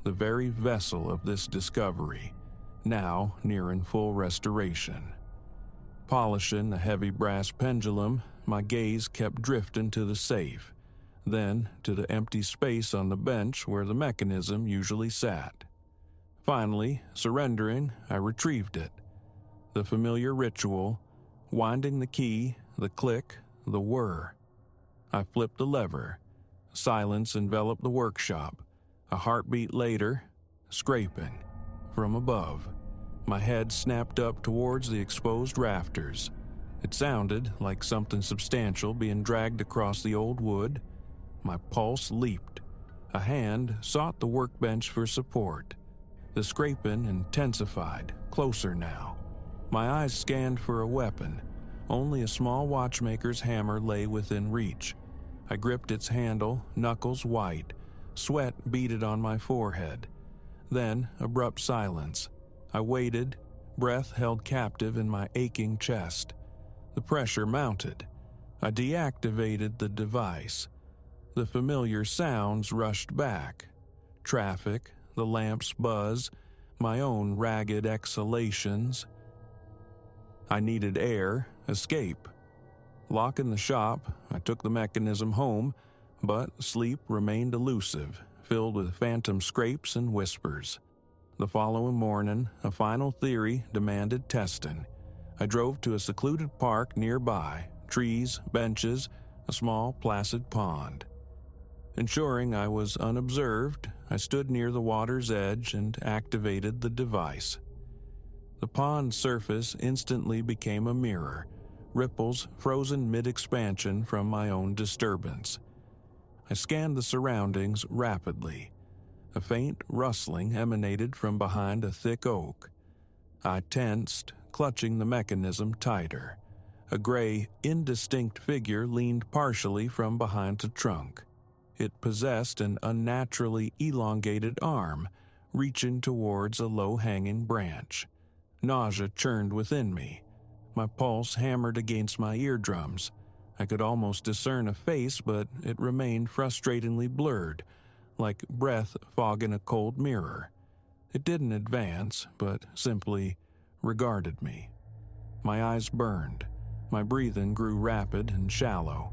the very vessel of this discovery, now nearing full restoration. Polishing the heavy brass pendulum, my gaze kept drifting to the safe, then to the empty space on the bench where the mechanism usually sat. Finally, surrendering, I retrieved it. The familiar ritual, winding the key, the click, the whir. I flipped the lever. Silence enveloped the workshop. A heartbeat later, scraping. From above, my head snapped up towards the exposed rafters. It sounded like something substantial being dragged across the old wood. My pulse leaped. A hand sought the workbench for support. The scraping intensified, closer now. My eyes scanned for a weapon. Only a small watchmaker's hammer lay within reach. I gripped its handle, knuckles white. Sweat beaded on my forehead. Then, abrupt silence. I waited, breath held captive in my aching chest. The pressure mounted. I deactivated the device. The familiar sounds rushed back. Traffic, the lamp's buzz, my own ragged exhalations. I needed air, escape. Locking the shop, I took the mechanism home, but sleep remained elusive, filled with phantom scrapes and whispers. The following morning, a final theory demanded testing. I drove to a secluded park nearby, trees, benches, a small placid pond. Ensuring I was unobserved, I stood near the water's edge and activated the device. The pond's surface instantly became a mirror, ripples frozen mid-expansion from my own disturbance. I scanned the surroundings rapidly. A faint rustling emanated from behind a thick oak. I tensed, clutching the mechanism tighter. A gray, indistinct figure leaned partially from behind the trunk. It possessed an unnaturally elongated arm, reaching towards a low-hanging branch. Nausea churned within me. My pulse hammered against my eardrums. I could almost discern a face, but it remained frustratingly blurred, like breath fogging a cold mirror. It didn't advance, but simply regarded me. My eyes burned. My breathing grew rapid and shallow.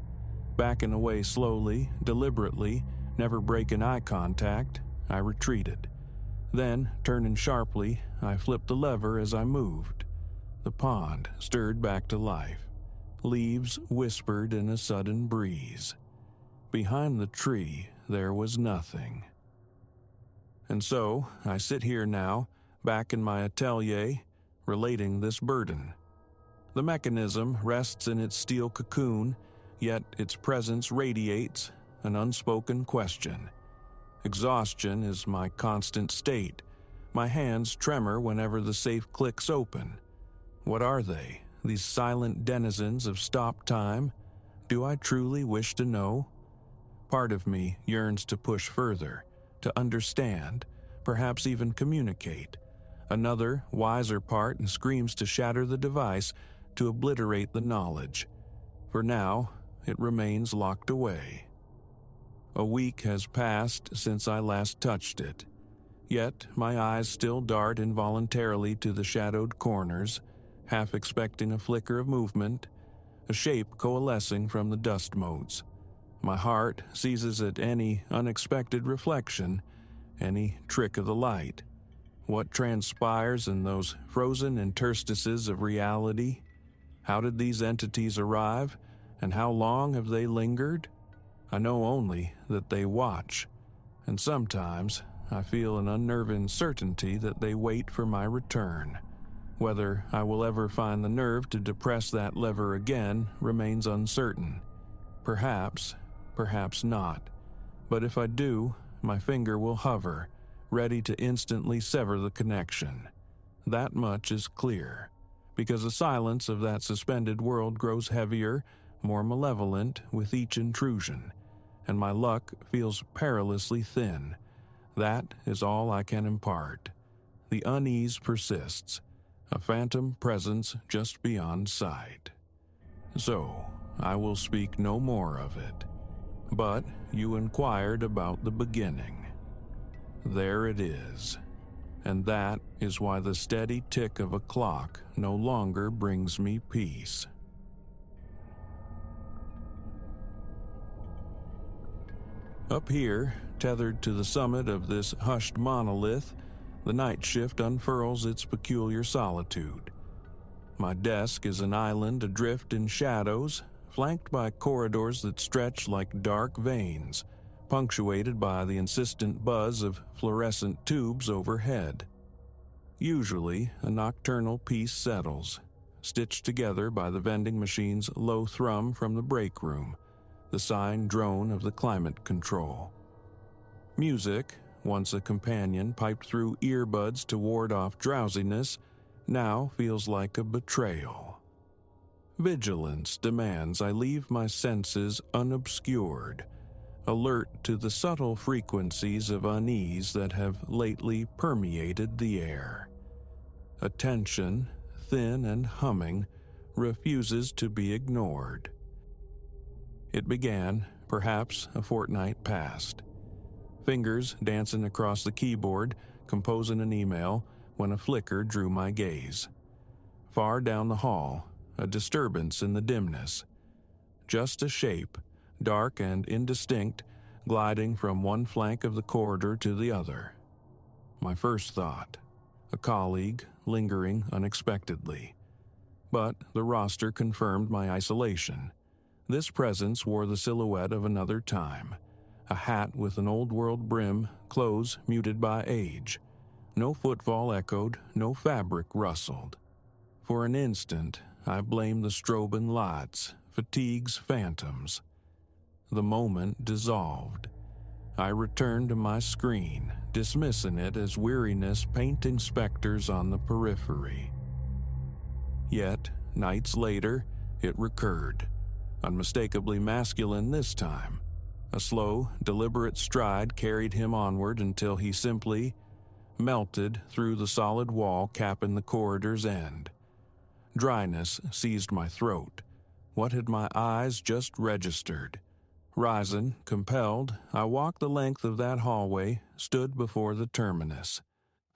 Backing away slowly, deliberately, never breaking eye contact, I retreated. Then, turning sharply, I flipped the lever as I moved. The pond stirred back to life. Leaves whispered in a sudden breeze. Behind the tree, there was nothing. And so, I sit here now, back in my atelier, relating this burden. The mechanism rests in its steel cocoon, yet its presence radiates an unspoken question. Exhaustion is my constant state. My hands tremor whenever the safe clicks open. What are they, these silent denizens of stop time? Do I truly wish to know? Part of me yearns to push further, to understand, perhaps even communicate. Another, wiser part screams to shatter the device, to obliterate the knowledge. For now, it remains locked away. A week has passed since I last touched it. Yet my eyes still dart involuntarily to the shadowed corners, half expecting a flicker of movement, a shape coalescing from the dust motes. My heart seizes at any unexpected reflection, any trick of the light. What transpires in those frozen interstices of reality? How did these entities arrive, and how long have they lingered? I know only that they watch, and sometimes I feel an unnerving certainty that they wait for my return. Whether I will ever find the nerve to depress that lever again remains uncertain. Perhaps, perhaps not. But if I do, my finger will hover, ready to instantly sever the connection. That much is clear, because the silence of that suspended world grows heavier, more malevolent with each intrusion, and my luck feels perilously thin. That is all I can impart. The unease persists, a phantom presence just beyond sight. So, I will speak no more of it. But you inquired about the beginning. There it is. And that is why the steady tick of a clock no longer brings me peace. Up here, tethered to the summit of this hushed monolith, the night shift unfurls its peculiar solitude. My desk is an island adrift in shadows, flanked by corridors that stretch like dark veins, punctuated by the insistent buzz of fluorescent tubes overhead. Usually, a nocturnal peace settles, stitched together by the vending machine's low thrum from the break room, the sighing drone of the climate control. Music, once a companion piped through earbuds to ward off drowsiness, now feels like a betrayal. Vigilance demands I leave my senses unobscured, alert to the subtle frequencies of unease that have lately permeated the air. Attention, thin and humming, refuses to be ignored. It began, perhaps a fortnight past. Fingers dancing across the keyboard, composing an email, when a flicker drew my gaze. Far down the hall, a disturbance in the dimness. Just a shape, dark and indistinct, gliding from one flank of the corridor to the other. My first thought, a colleague lingering unexpectedly. But the roster confirmed my isolation. This presence wore the silhouette of another time. A hat with an old-world brim, clothes muted by age. No footfall echoed, no fabric rustled. For an instant, I blamed the strobing lights, fatigue's phantoms. The moment dissolved. I returned to my screen, dismissing it as weariness painting specters on the periphery. Yet, nights later, it recurred, unmistakably masculine this time. A slow, deliberate stride carried him onward until he simply melted through the solid wall capping the corridor's end. Dryness seized my throat. What had my eyes just registered? Rising, compelled, I walked the length of that hallway, stood before the terminus.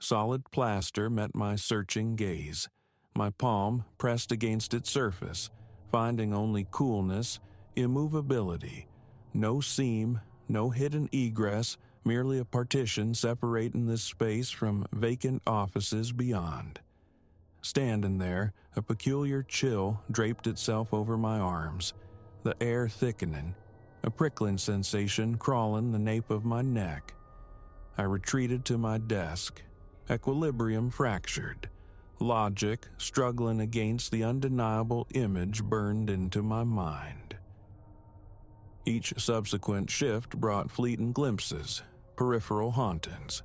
Solid plaster met my searching gaze. My palm pressed against its surface, finding only coolness, immovability. No seam, no hidden egress, merely a partition separating this space from vacant offices beyond. Standing there, a peculiar chill draped itself over my arms, the air thickening, a prickling sensation crawling the nape of my neck. I retreated to my desk, equilibrium fractured, logic struggling against the undeniable image burned into my mind. Each subsequent shift brought fleeting glimpses, peripheral hauntings.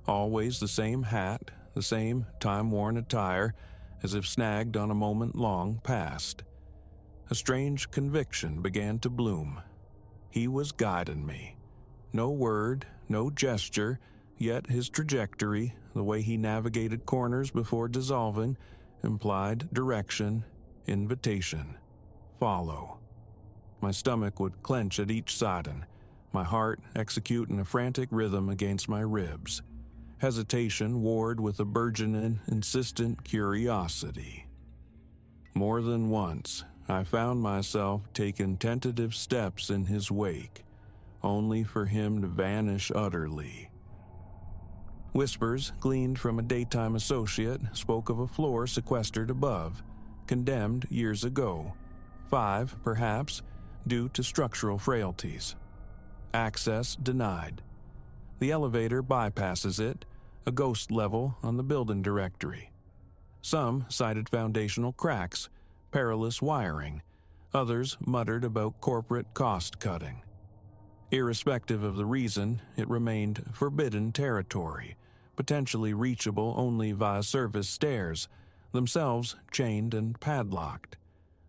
Always the same hat, the same time-worn attire, as if snagged on a moment long past. A strange conviction began to bloom. He was guiding me. No word, no gesture, yet his trajectory, the way he navigated corners before dissolving, implied direction, invitation, follow. My stomach would clench at each siding, my heart executing a frantic rhythm against my ribs. Hesitation warred with a burgeoning, insistent curiosity. More than once, I found myself taking tentative steps in his wake, only for him to vanish utterly. Whispers gleaned from a daytime associate spoke of a floor sequestered above, condemned years ago, 5, perhaps, due to structural frailties. Access denied. The elevator bypasses it, a ghost level on the building directory. Some cited foundational cracks, perilous wiring. Others muttered about corporate cost-cutting. Irrespective of the reason, it remained forbidden territory, potentially reachable only via service stairs, themselves chained and padlocked.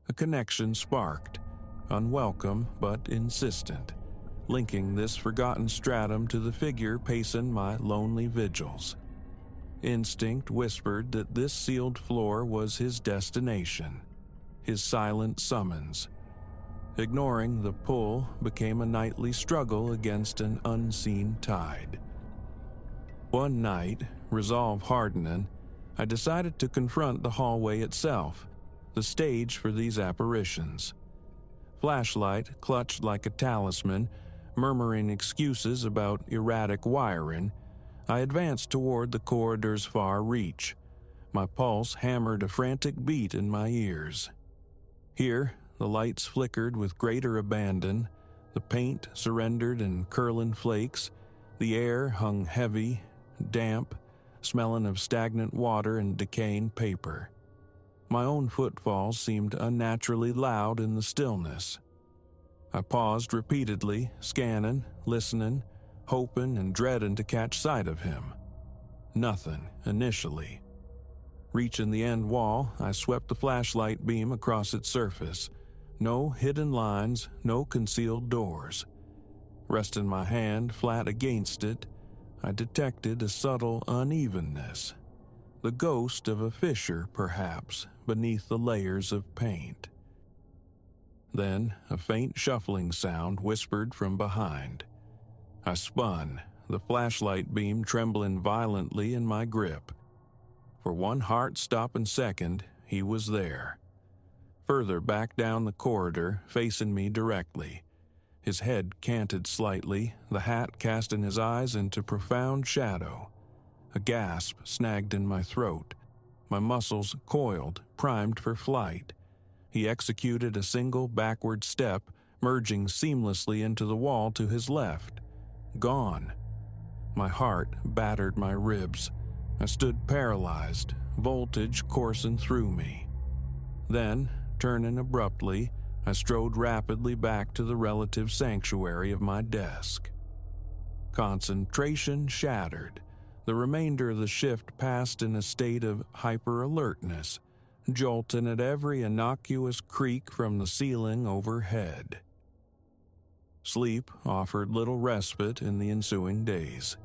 A connection sparked, unwelcome but insistent, linking this forgotten stratum to the figure pacing my lonely vigils. Instinct whispered that this sealed floor was his destination, his silent summons. Ignoring the pull became a nightly struggle against an unseen tide. One night, resolve hardening, I decided to confront the hallway itself, the stage for these apparitions. Flashlight clutched like a talisman, murmuring excuses about erratic wiring, I advanced toward the corridor's far reach. My pulse hammered a frantic beat in my ears. Here, the lights flickered with greater abandon, the paint surrendered in curling flakes, the air hung heavy, damp, smelling of stagnant water and decaying paper. My own footfalls seemed unnaturally loud in the stillness. I paused repeatedly, scanning, listening, hoping and dreading to catch sight of him. Nothing, initially. Reaching the end wall, I swept the flashlight beam across its surface. No hidden lines, no concealed doors. Resting my hand flat against it, I detected a subtle unevenness. The ghost of a fissure, perhaps, beneath the layers of paint. Then, a faint shuffling sound whispered from behind. I spun, the flashlight beam trembling violently in my grip. For one heart-stopping second, he was there. Further back down the corridor, facing me directly. His head canted slightly, the hat casting his eyes into profound shadow. A gasp snagged in my throat. My muscles coiled, primed for flight. He executed a single backward step, merging seamlessly into the wall to his left. Gone. My heart battered my ribs. I stood paralyzed, voltage coursing through me. Then, turning abruptly, I strode rapidly back to the relative sanctuary of my desk. Concentration shattered. The remainder of the shift passed in a state of hyper-alertness, jolting at every innocuous creak from the ceiling overhead. Sleep offered little respite in the ensuing days.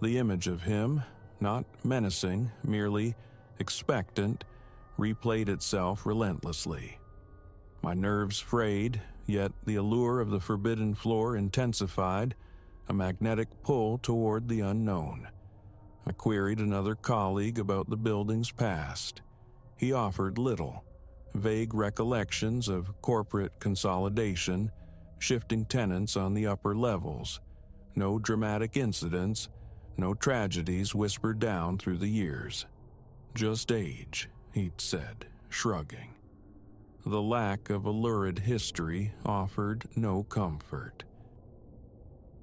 The image of him, not menacing, merely expectant, replayed itself relentlessly. My nerves frayed, yet the allure of the forbidden floor intensified, a magnetic pull toward the unknown. I queried another colleague about the building's past. He offered little, vague recollections of corporate consolidation, shifting tenants on the upper levels, no dramatic incidents, no tragedies whispered down through the years. Just age, he'd said, shrugging. The lack of a lurid history offered no comfort.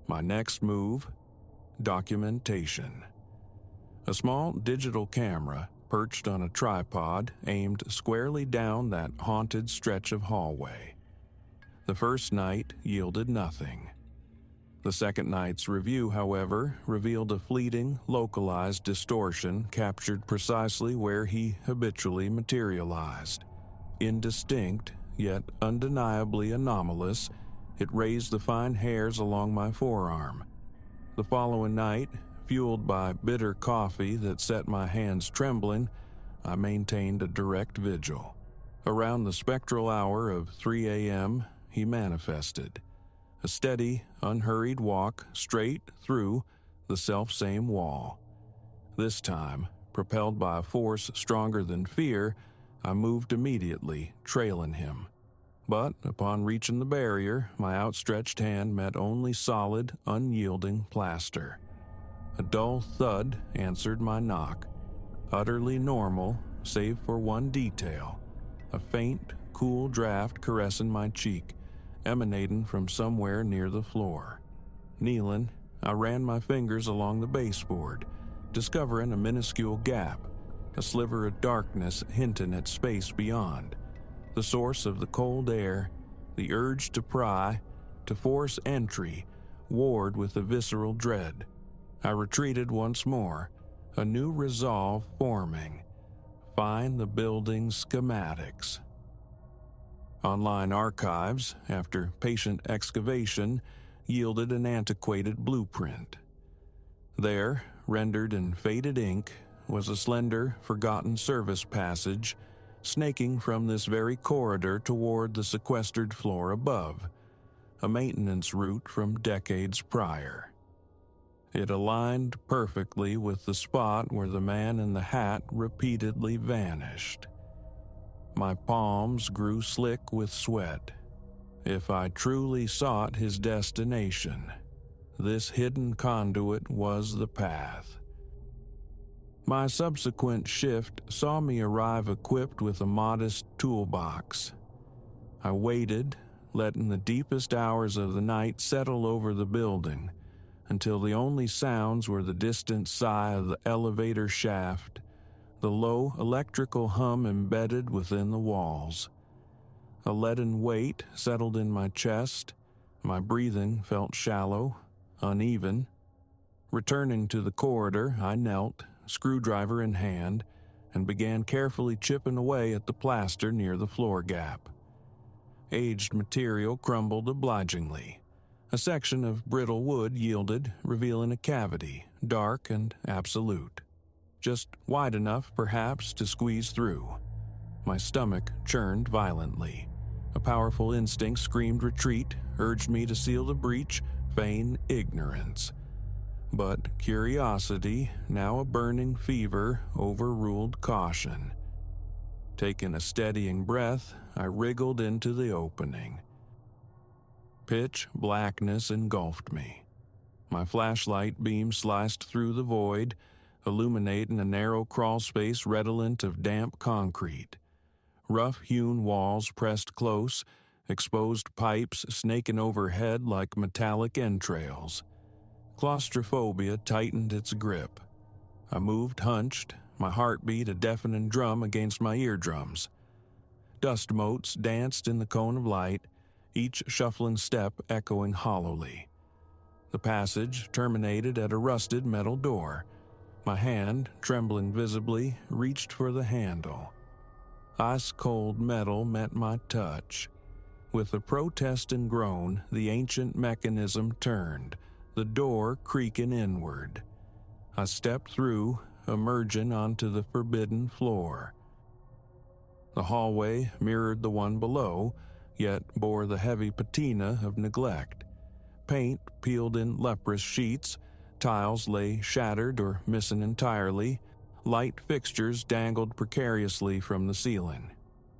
My next move? Documentation. A small digital camera perched on a tripod aimed squarely down that haunted stretch of hallway. The first night yielded nothing. The second night's review, however, revealed a fleeting, localized distortion captured precisely where he habitually materialized. Indistinct, yet undeniably anomalous, it raised the fine hairs along my forearm. The following night, fueled by bitter coffee that set my hands trembling, I maintained a direct vigil. Around the spectral hour of 3 a.m., he manifested. A steady, unhurried walk straight through the selfsame wall. This time, propelled by a force stronger than fear, I moved immediately, trailing him. But upon reaching the barrier, my outstretched hand met only solid, unyielding plaster. A dull thud answered my knock, utterly normal, save for one detail, a faint, cool draft caressing my cheek, emanating from somewhere near the floor. Kneeling, I ran my fingers along the baseboard, discovering a minuscule gap, a sliver of darkness hinting at space beyond. The source of the cold air, the urge to pry, to force entry, warred with a visceral dread. I retreated once more, a new resolve forming. Find the building's schematics. Online archives, after patient excavation, yielded an antiquated blueprint. There, rendered in faded ink, was a slender, forgotten service passage snaking from this very corridor toward the sequestered floor above, a maintenance route from decades prior. It aligned perfectly with the spot where the man in the hat repeatedly vanished. My palms grew slick with sweat. If I truly sought his destination, this hidden conduit was the path. My subsequent shift saw me arrive equipped with a modest toolbox. I waited, letting the deepest hours of the night settle over the building, until the only sounds were the distant sigh of the elevator shaft, the low electrical hum embedded within the walls. A leaden weight settled in my chest. My breathing felt shallow, uneven. Returning to the corridor, I knelt, screwdriver in hand, and began carefully chipping away at the plaster near the floor gap. Aged material crumbled obligingly. A section of brittle wood yielded, revealing a cavity, dark and absolute. Just wide enough, perhaps, to squeeze through. My stomach churned violently. A powerful instinct screamed retreat, urged me to seal the breach, feign ignorance. But curiosity, now a burning fever, overruled caution. Taking a steadying breath, I wriggled into the opening. Pitch blackness engulfed me. My flashlight beam sliced through the void, illuminating a narrow crawl space redolent of damp concrete. Rough-hewn walls pressed close, exposed pipes snaking overhead like metallic entrails. Claustrophobia tightened its grip. I moved hunched, my heartbeat a deafening drum against my eardrums. Dust motes danced in the cone of light, each shuffling step echoing hollowly. The passage terminated at a rusted metal door. My hand, trembling visibly, reached for the handle. Ice-cold metal met my touch. With a protest and groan, the ancient mechanism turned, the door creaking inward. I stepped through, emerging onto the forbidden floor. The hallway mirrored the one below, yet bore the heavy patina of neglect. Paint peeled in leprous sheets, tiles lay shattered or missing entirely, light fixtures dangled precariously from the ceiling.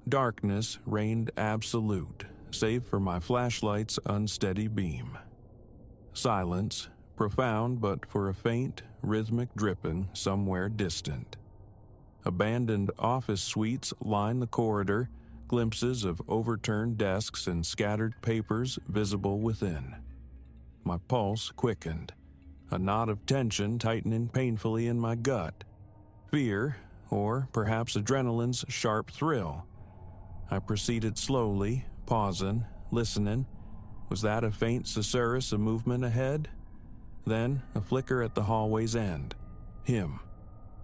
Darkness reigned absolute, save for my flashlight's unsteady beam. Silence, profound but for a faint, rhythmic dripping somewhere distant. Abandoned office suites line the corridor, glimpses of overturned desks and scattered papers visible within. My pulse quickened, a knot of tension tightening painfully in my gut. Fear, or perhaps adrenaline's sharp thrill. I proceeded slowly, pausing, listening. Was that a faint susurrus of movement ahead? Then a flicker at the hallway's end. Him,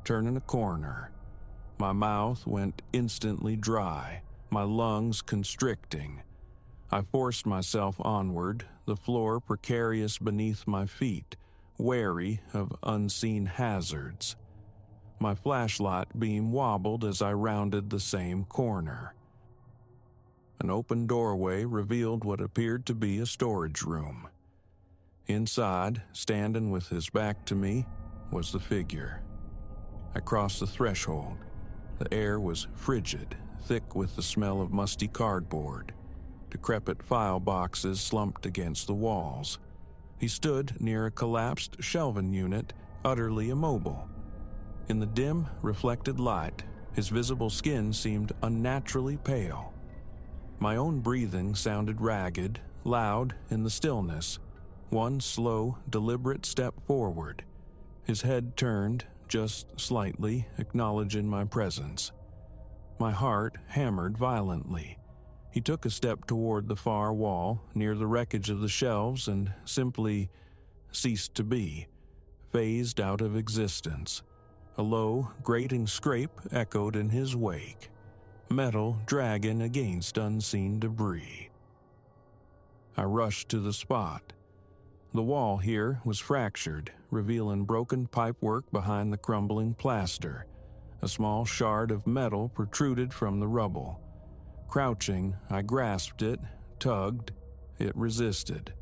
turning a corner. My mouth went instantly dry, my lungs constricting. I forced myself onward, the floor precarious beneath my feet, wary of unseen hazards. My flashlight beam wobbled as I rounded the same corner. An open doorway revealed what appeared to be a storage room. Inside, standing with his back to me, was the figure. I crossed the threshold. The air was frigid, thick with the smell of musty cardboard. Decrepit file boxes slumped against the walls. He stood near a collapsed shelving unit, utterly immobile. In the dim, reflected light, his visible skin seemed unnaturally pale. My own breathing sounded ragged, loud in the stillness. One slow, deliberate step forward. His head turned, just slightly, acknowledging my presence. My heart hammered violently. He took a step toward the far wall, near the wreckage of the shelves, and simply ceased to be, phased out of existence. A low, grating scrape echoed in his wake, metal dragging against unseen debris. I rushed to the spot. The wall here was fractured, revealing broken pipework behind the crumbling plaster. A small shard of metal protruded from the rubble. Crouching, I grasped it, tugged. It resisted.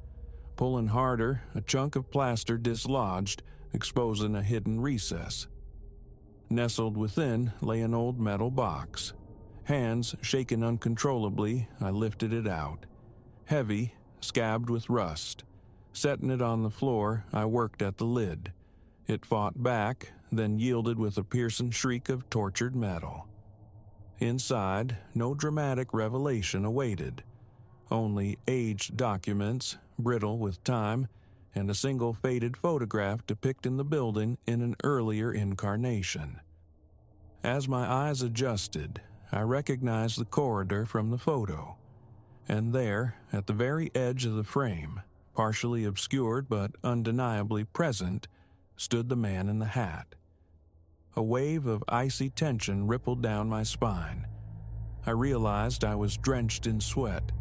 Pulling harder, a chunk of plaster dislodged, exposing a hidden recess. Nestled within lay an old metal box. Hands shaking uncontrollably, I lifted it out. Heavy, scabbed with rust. Setting it on the floor, I worked at the lid. It fought back, then yielded with a piercing shriek of tortured metal. Inside, no dramatic revelation awaited. Only aged documents, brittle with time, and a single faded photograph depicting the building in an earlier incarnation. As my eyes adjusted, I recognized the corridor from the photo. And there, at the very edge of the frame, partially obscured but undeniably present, stood the man in the hat. A wave of icy tension rippled down my spine. I realized I was drenched in sweat,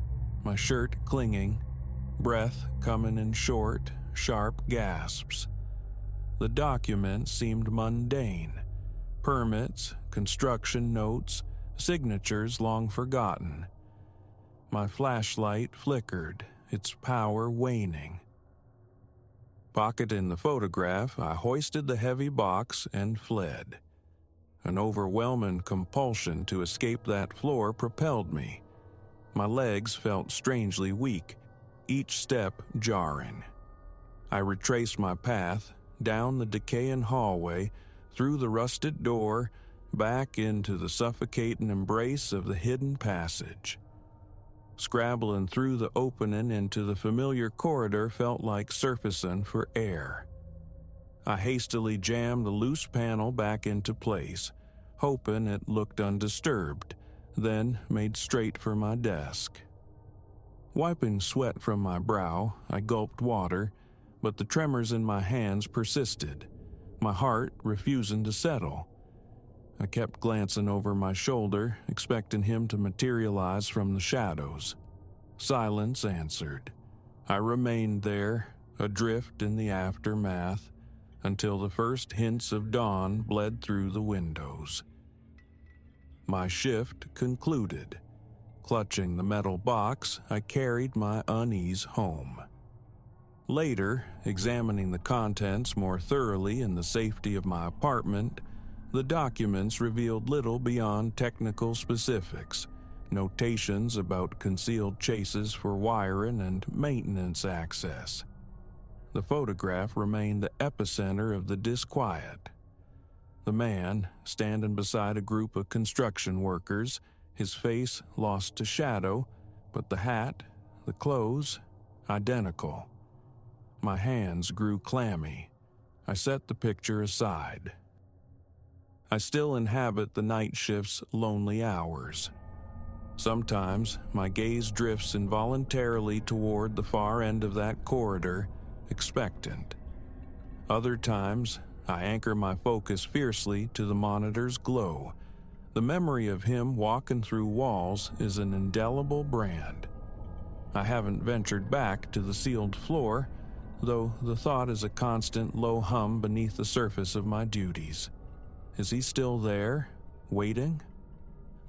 my shirt clinging, breath coming in short, sharp gasps. The document seemed mundane. Permits, construction notes, signatures long forgotten. My flashlight flickered, its power waning. Pocketing the photograph, I hoisted the heavy box and fled. An overwhelming compulsion to escape that floor propelled me. My legs felt strangely weak, each step jarring. I retraced my path, down the decaying hallway, through the rusted door, back into the suffocating embrace of the hidden passage. Scrabbling through the opening into the familiar corridor felt like surfacing for air. I hastily jammed the loose panel back into place, hoping it looked undisturbed, then made straight for my desk. Wiping sweat from my brow, I gulped water, but the tremors in my hands persisted, my heart refusing to settle. I kept glancing over my shoulder, expecting him to materialize from the shadows. Silence answered. I remained there, adrift in the aftermath, until the first hints of dawn bled through the windows. My shift concluded. Clutching the metal box, I carried my unease home. Later, examining the contents more thoroughly in the safety of my apartment, the documents revealed little beyond technical specifics, notations about concealed chases for wiring and maintenance access. The photograph remained the epicenter of the disquiet. The man, standing beside a group of construction workers, his face lost to shadow, but the hat, the clothes, identical. My hands grew clammy. I set the picture aside. I still inhabit the night shift's lonely hours. Sometimes my gaze drifts involuntarily toward the far end of that corridor, expectant. Other times, I anchor my focus fiercely to the monitor's glow. The memory of him walking through walls is an indelible brand. I haven't ventured back to the sealed floor, though the thought is a constant low hum beneath the surface of my duties. Is he still there, waiting?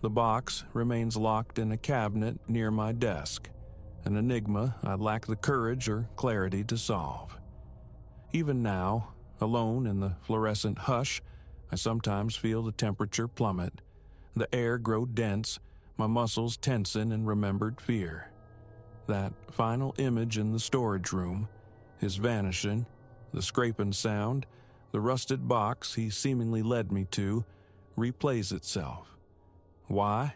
The box remains locked in a cabinet near my desk, an enigma I lack the courage or clarity to solve. Even now, alone in the fluorescent hush, I sometimes feel the temperature plummet, the air grow dense, my muscles tensen in remembered fear. That final image in the storage room, his vanishing, the scraping sound, the rusted box he seemingly led me to, replays itself. Why?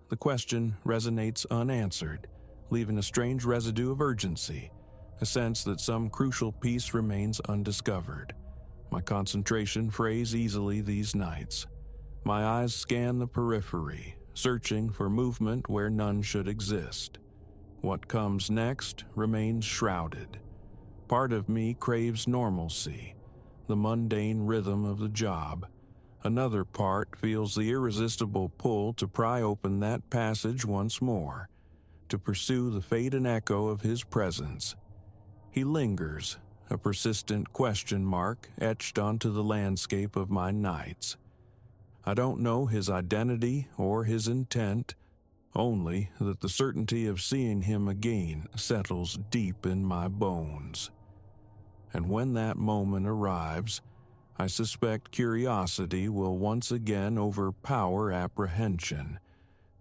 The question resonates unanswered, leaving a strange residue of urgency, a sense that some crucial piece remains undiscovered. My concentration frays easily these nights. My eyes scan the periphery, searching for movement where none should exist. What comes next remains shrouded. Part of me craves normalcy, the mundane rhythm of the job. Another part feels the irresistible pull to pry open that passage once more, to pursue the fate and echo of his presence. He lingers, a persistent question mark etched onto the landscape of my nights. I don't know his identity or his intent, only that the certainty of seeing him again settles deep in my bones. And when that moment arrives, I suspect curiosity will once again overpower apprehension,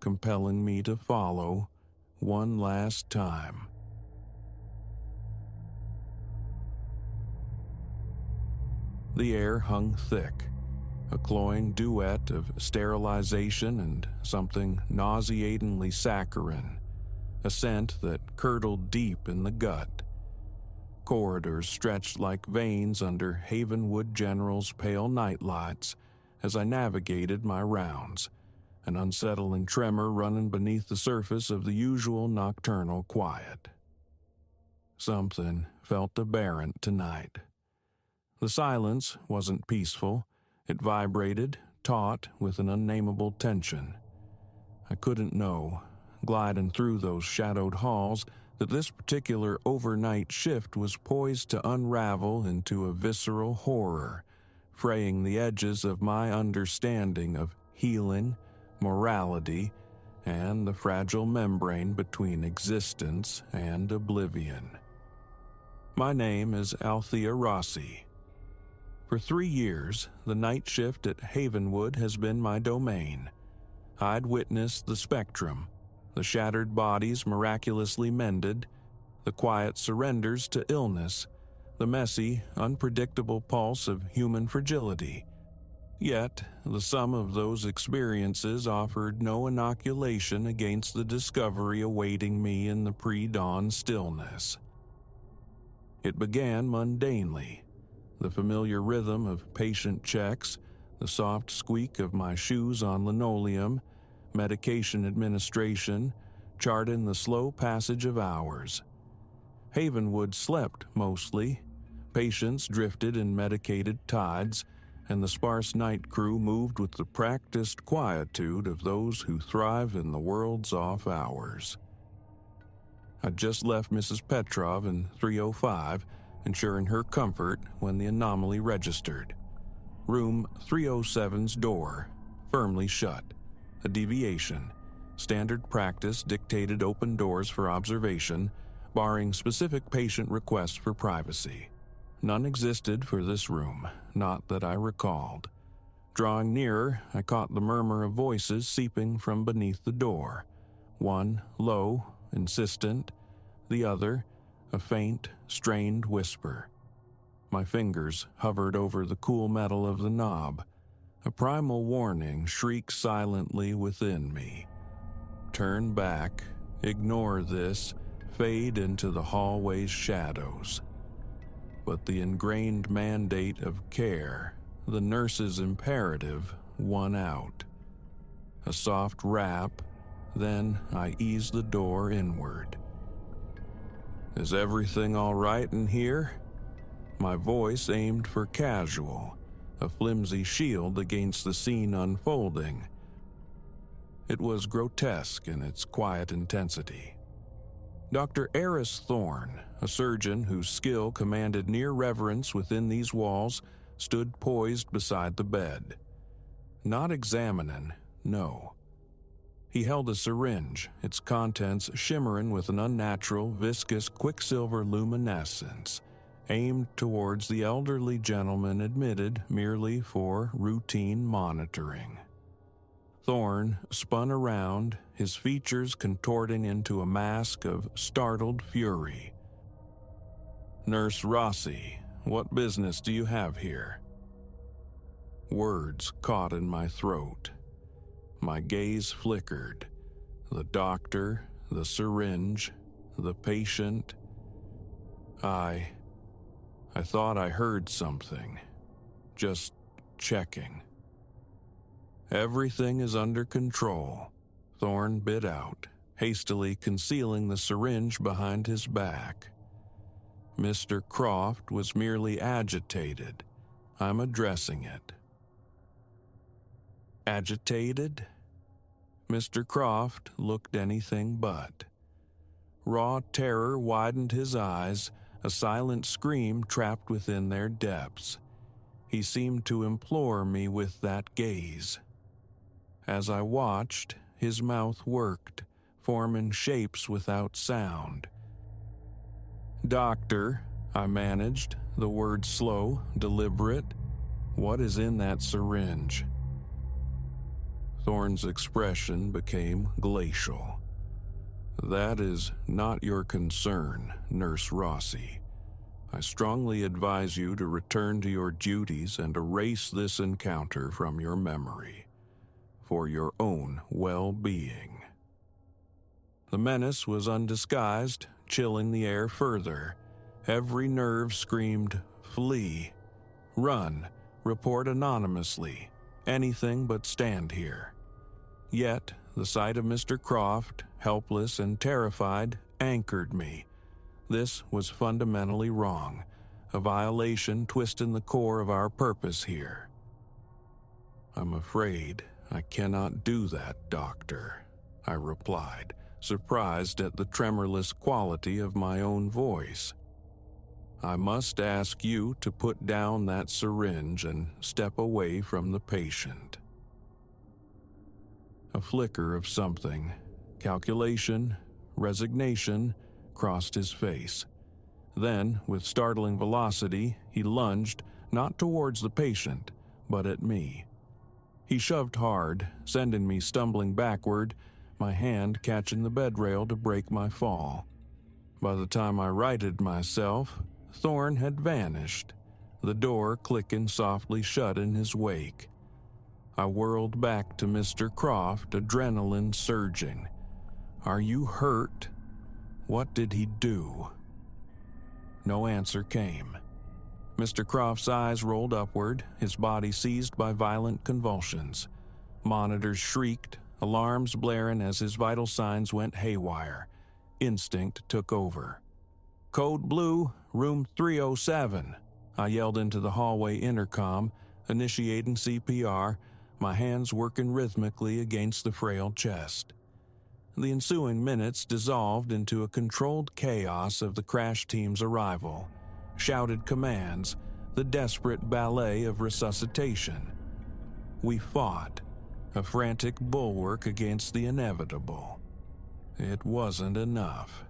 compelling me to follow one last time. The air hung thick, a cloying duet of sterilization and something nauseatingly saccharine, a scent that curdled deep in the gut. Corridors stretched like veins under Havenwood General's pale nightlights as I navigated my rounds, an unsettling tremor running beneath the surface of the usual nocturnal quiet. Something felt aberrant tonight. The silence wasn't peaceful. It vibrated, taut with an unnameable tension. I couldn't know, gliding through those shadowed halls, that this particular overnight shift was poised to unravel into a visceral horror, fraying the edges of my understanding of healing, morality, and the fragile membrane between existence and oblivion. My name is Althea Rossi. For 3 years, the night shift at Havenwood has been my domain. I'd witnessed the spectrum, the shattered bodies miraculously mended, the quiet surrenders to illness, the messy, unpredictable pulse of human fragility. Yet, the sum of those experiences offered no inoculation against the discovery awaiting me in the pre-dawn stillness. It began mundanely. The familiar rhythm of patient checks, the soft squeak of my shoes on linoleum, medication administration, charting the slow passage of hours. Havenwood slept mostly. Patients drifted in medicated tides, and the sparse night crew moved with the practiced quietude of those who thrive in the world's off hours. I'd just left Mrs. Petrov in 305, ensuring her comfort when the anomaly registered. Room 307's door, firmly shut. A deviation. Standard practice dictated open doors for observation, barring specific patient requests for privacy. None existed for this room, not that I recalled. Drawing nearer, I caught the murmur of voices seeping from beneath the door. One low, insistent, the other a faint, strained whisper. My fingers hovered over the cool metal of the knob. A primal warning shrieked silently within me. Turn back, ignore this, fade into the hallway's shadows. But the ingrained mandate of care, the nurse's imperative, won out. A soft rap, then I eased the door inward. Is everything all right in here? My voice aimed for casual, a flimsy shield against the scene unfolding. It was grotesque in its quiet intensity. Dr. Eris Thorne, a surgeon whose skill commanded near reverence within these walls, stood poised beside the bed. Not examining, no. He held a syringe, its contents shimmering with an unnatural, viscous quicksilver luminescence, aimed towards the elderly gentleman admitted merely for routine monitoring. Thorne spun around, his features contorting into a mask of startled fury. Nurse Rossi, what business do you have here? Words caught in my throat. My gaze flickered. The doctor, the syringe, the patient. I thought I heard something. Just checking. Everything is under control, Thorne bit out, hastily concealing the syringe behind his back. Mr. Croft was merely agitated. I'm addressing it. Agitated? Mr. Croft looked anything but. Raw terror widened his eyes, a silent scream trapped within their depths. He seemed to implore me with that gaze. As I watched, his mouth worked, forming shapes without sound. Doctor, I managed, the words slow, deliberate. What is in that syringe? Thorne's expression became glacial. That is not your concern, Nurse Rossi. I strongly advise you to return to your duties and erase this encounter from your memory, for your own well-being. The menace was undisguised, chilling the air further. Every nerve screamed, flee, run, report anonymously, anything but stand here. Yet, the sight of Mr. Croft, helpless and terrified, anchored me. This was fundamentally wrong, a violation twisting the core of our purpose here. I'm afraid I cannot do that, Doctor, I replied, surprised at the tremorless quality of my own voice. I must ask you to put down that syringe and step away from the patient. A flicker of something, calculation, resignation, crossed his face. Then, with startling velocity, he lunged, not towards the patient, but at me. He shoved hard, sending me stumbling backward, my hand catching the bedrail to break my fall. By the time I righted myself, Thorne had vanished, the door clicking softly shut in his wake. I whirled back to Mr. Croft, adrenaline surging. Are you hurt? What did he do? No answer came. Mr. Croft's eyes rolled upward, his body seized by violent convulsions. Monitors shrieked, alarms blaring as his vital signs went haywire. Instinct took over. "Code Blue, room 307. I yelled into the hallway intercom, initiating CPR, my hands working rhythmically against the frail chest. The ensuing minutes dissolved into a controlled chaos of the crash team's arrival, shouted commands, the desperate ballet of resuscitation. We fought, a frantic bulwark against the inevitable. It wasn't enough.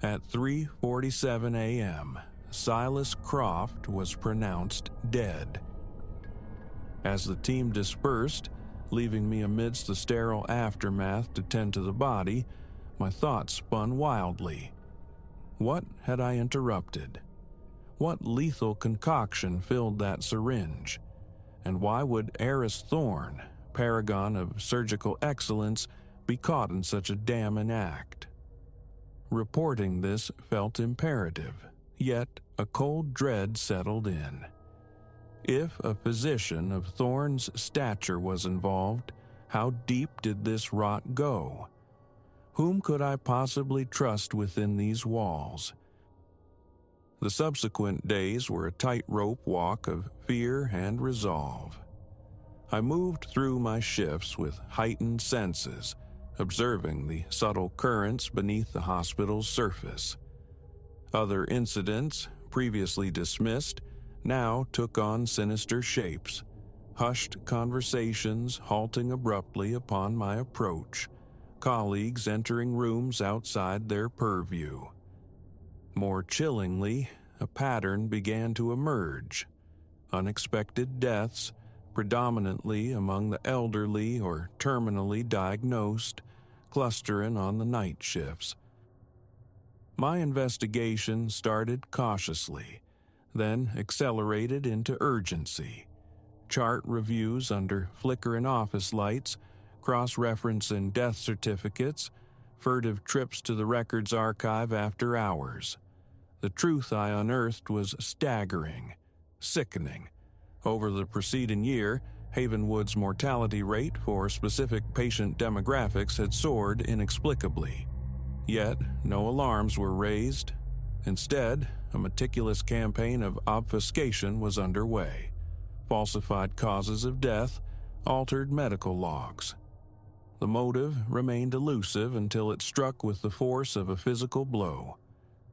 At 3:47 a.m., Silas Croft was pronounced dead. As the team dispersed, leaving me amidst the sterile aftermath to tend to the body, my thoughts spun wildly. What had I interrupted? What lethal concoction filled that syringe? And why would Eris Thorne, paragon of surgical excellence, be caught in such a damning act? Reporting this felt imperative, yet a cold dread settled in. If a physician of Thorne's stature was involved, how deep did this rot go? Whom could I possibly trust within these walls? The subsequent days were a tightrope walk of fear and resolve. I moved through my shifts with heightened senses, observing the subtle currents beneath the hospital's surface. Other incidents, previously dismissed, now took on sinister shapes, hushed conversations halting abruptly upon my approach, colleagues entering rooms outside their purview. More chillingly, a pattern began to emerge. Unexpected deaths, predominantly among the elderly or terminally diagnosed, clustering on the night shifts. My investigation started cautiously, then accelerated into urgency. Chart reviews under flickering office lights, cross-referencing death certificates, furtive trips to the records archive after hours. The truth I unearthed was staggering, sickening. Over the preceding year, Havenwood's mortality rate for specific patient demographics had soared inexplicably. Yet, no alarms were raised. Instead, a meticulous campaign of obfuscation was underway. Falsified causes of death, altered medical logs. The motive remained elusive until it struck with the force of a physical blow.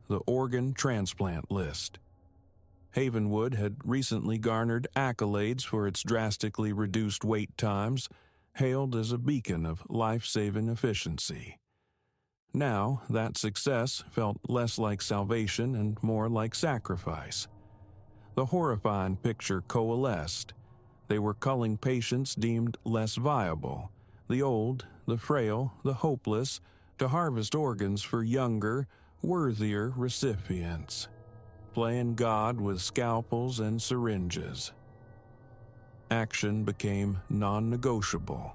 The organ transplant list. Havenwood had recently garnered accolades for its drastically reduced wait times, hailed as a beacon of life-saving efficiency. Now, that success felt less like salvation and more like sacrifice. The horrifying picture coalesced. They were culling patients deemed less viable, the old, the frail, the hopeless, to harvest organs for younger, worthier recipients, playing God with scalpels and syringes. Action became non-negotiable.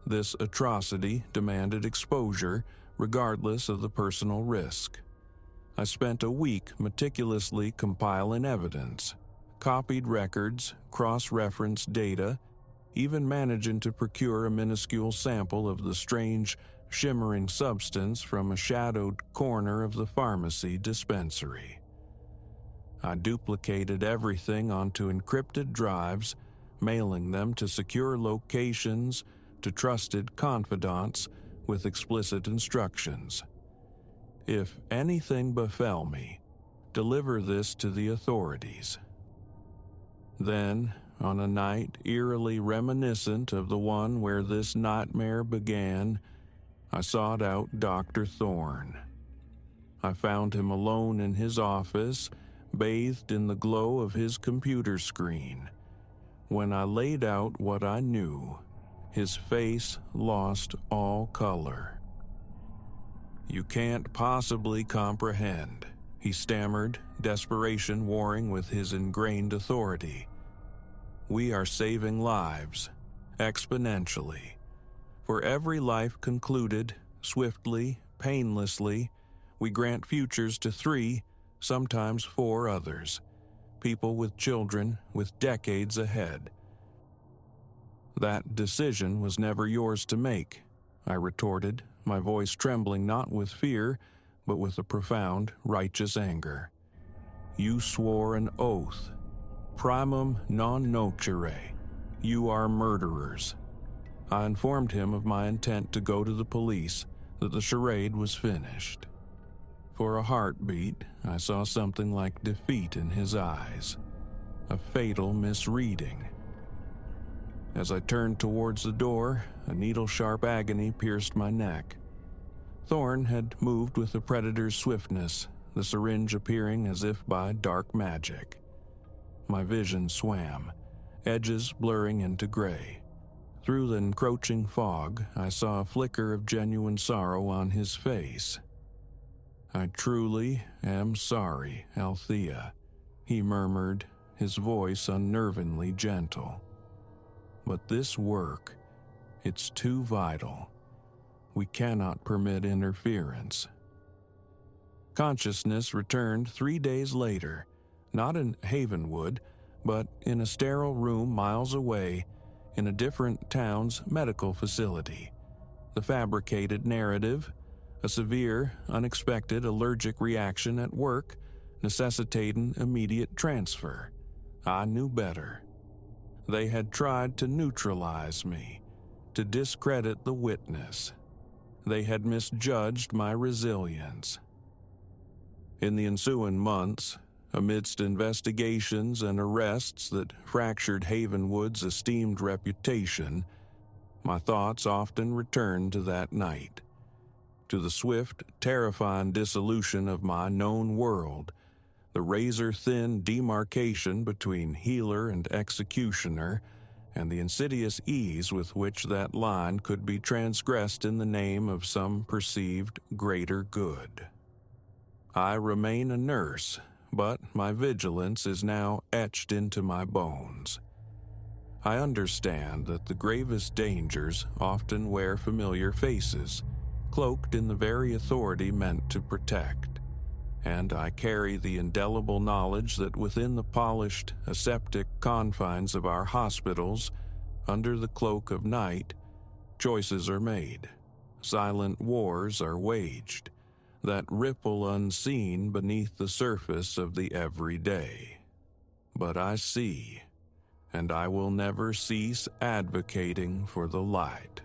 This atrocity demanded exposure, regardless of the personal risk. I spent a week meticulously compiling evidence, copied records, cross-referenced data, even managing to procure a minuscule sample of the strange, shimmering substance from a shadowed corner of the pharmacy dispensary. I duplicated everything onto encrypted drives, mailing them to secure locations, to trusted confidants, with explicit instructions. If anything befell me, deliver this to the authorities. Then, on a night eerily reminiscent of the one where this nightmare began, I sought out Dr. Thorne. I found him alone in his office, bathed in the glow of his computer screen. When I laid out what I knew, his face lost all color. "You can't possibly comprehend," he stammered, desperation warring with his ingrained authority. "We are saving lives, exponentially. For every life concluded, swiftly, painlessly, we grant futures to 3, sometimes 4 others, people with children with decades ahead." "That decision was never yours to make," I retorted, my voice trembling not with fear, but with a profound, righteous anger. "You swore an oath. Primum non nocere. You are murderers." I informed him of my intent to go to the police, that the charade was finished. For a heartbeat, I saw something like defeat in his eyes, a fatal misreading. As I turned towards the door, a needle-sharp agony pierced my neck. Thorne had moved with the predator's swiftness, the syringe appearing as if by dark magic. My vision swam, edges blurring into gray. Through the encroaching fog, I saw a flicker of genuine sorrow on his face. "I truly am sorry, Althea," he murmured, his voice unnervingly gentle. "But this work, it's too vital. We cannot permit interference." Consciousness returned 3 days later, not in Havenwood, but in a sterile room miles away in a different town's medical facility. The fabricated narrative, a severe, unexpected allergic reaction at work, necessitating immediate transfer. I knew better. They had tried to neutralize me, to discredit the witness. They had misjudged my resilience. In the ensuing months, amidst investigations and arrests that fractured Havenwood's esteemed reputation, my thoughts often returned to that night, to the swift, terrifying dissolution of my known world, the razor-thin demarcation between healer and executioner, and the insidious ease with which that line could be transgressed in the name of some perceived greater good. I remain a nurse, but my vigilance is now etched into my bones. I understand that the gravest dangers often wear familiar faces, cloaked in the very authority meant to protect, and I carry the indelible knowledge that within the polished, aseptic confines of our hospitals, under the cloak of night, choices are made, silent wars are waged, that ripple unseen beneath the surface of the everyday. But I see, and I will never cease advocating for the light.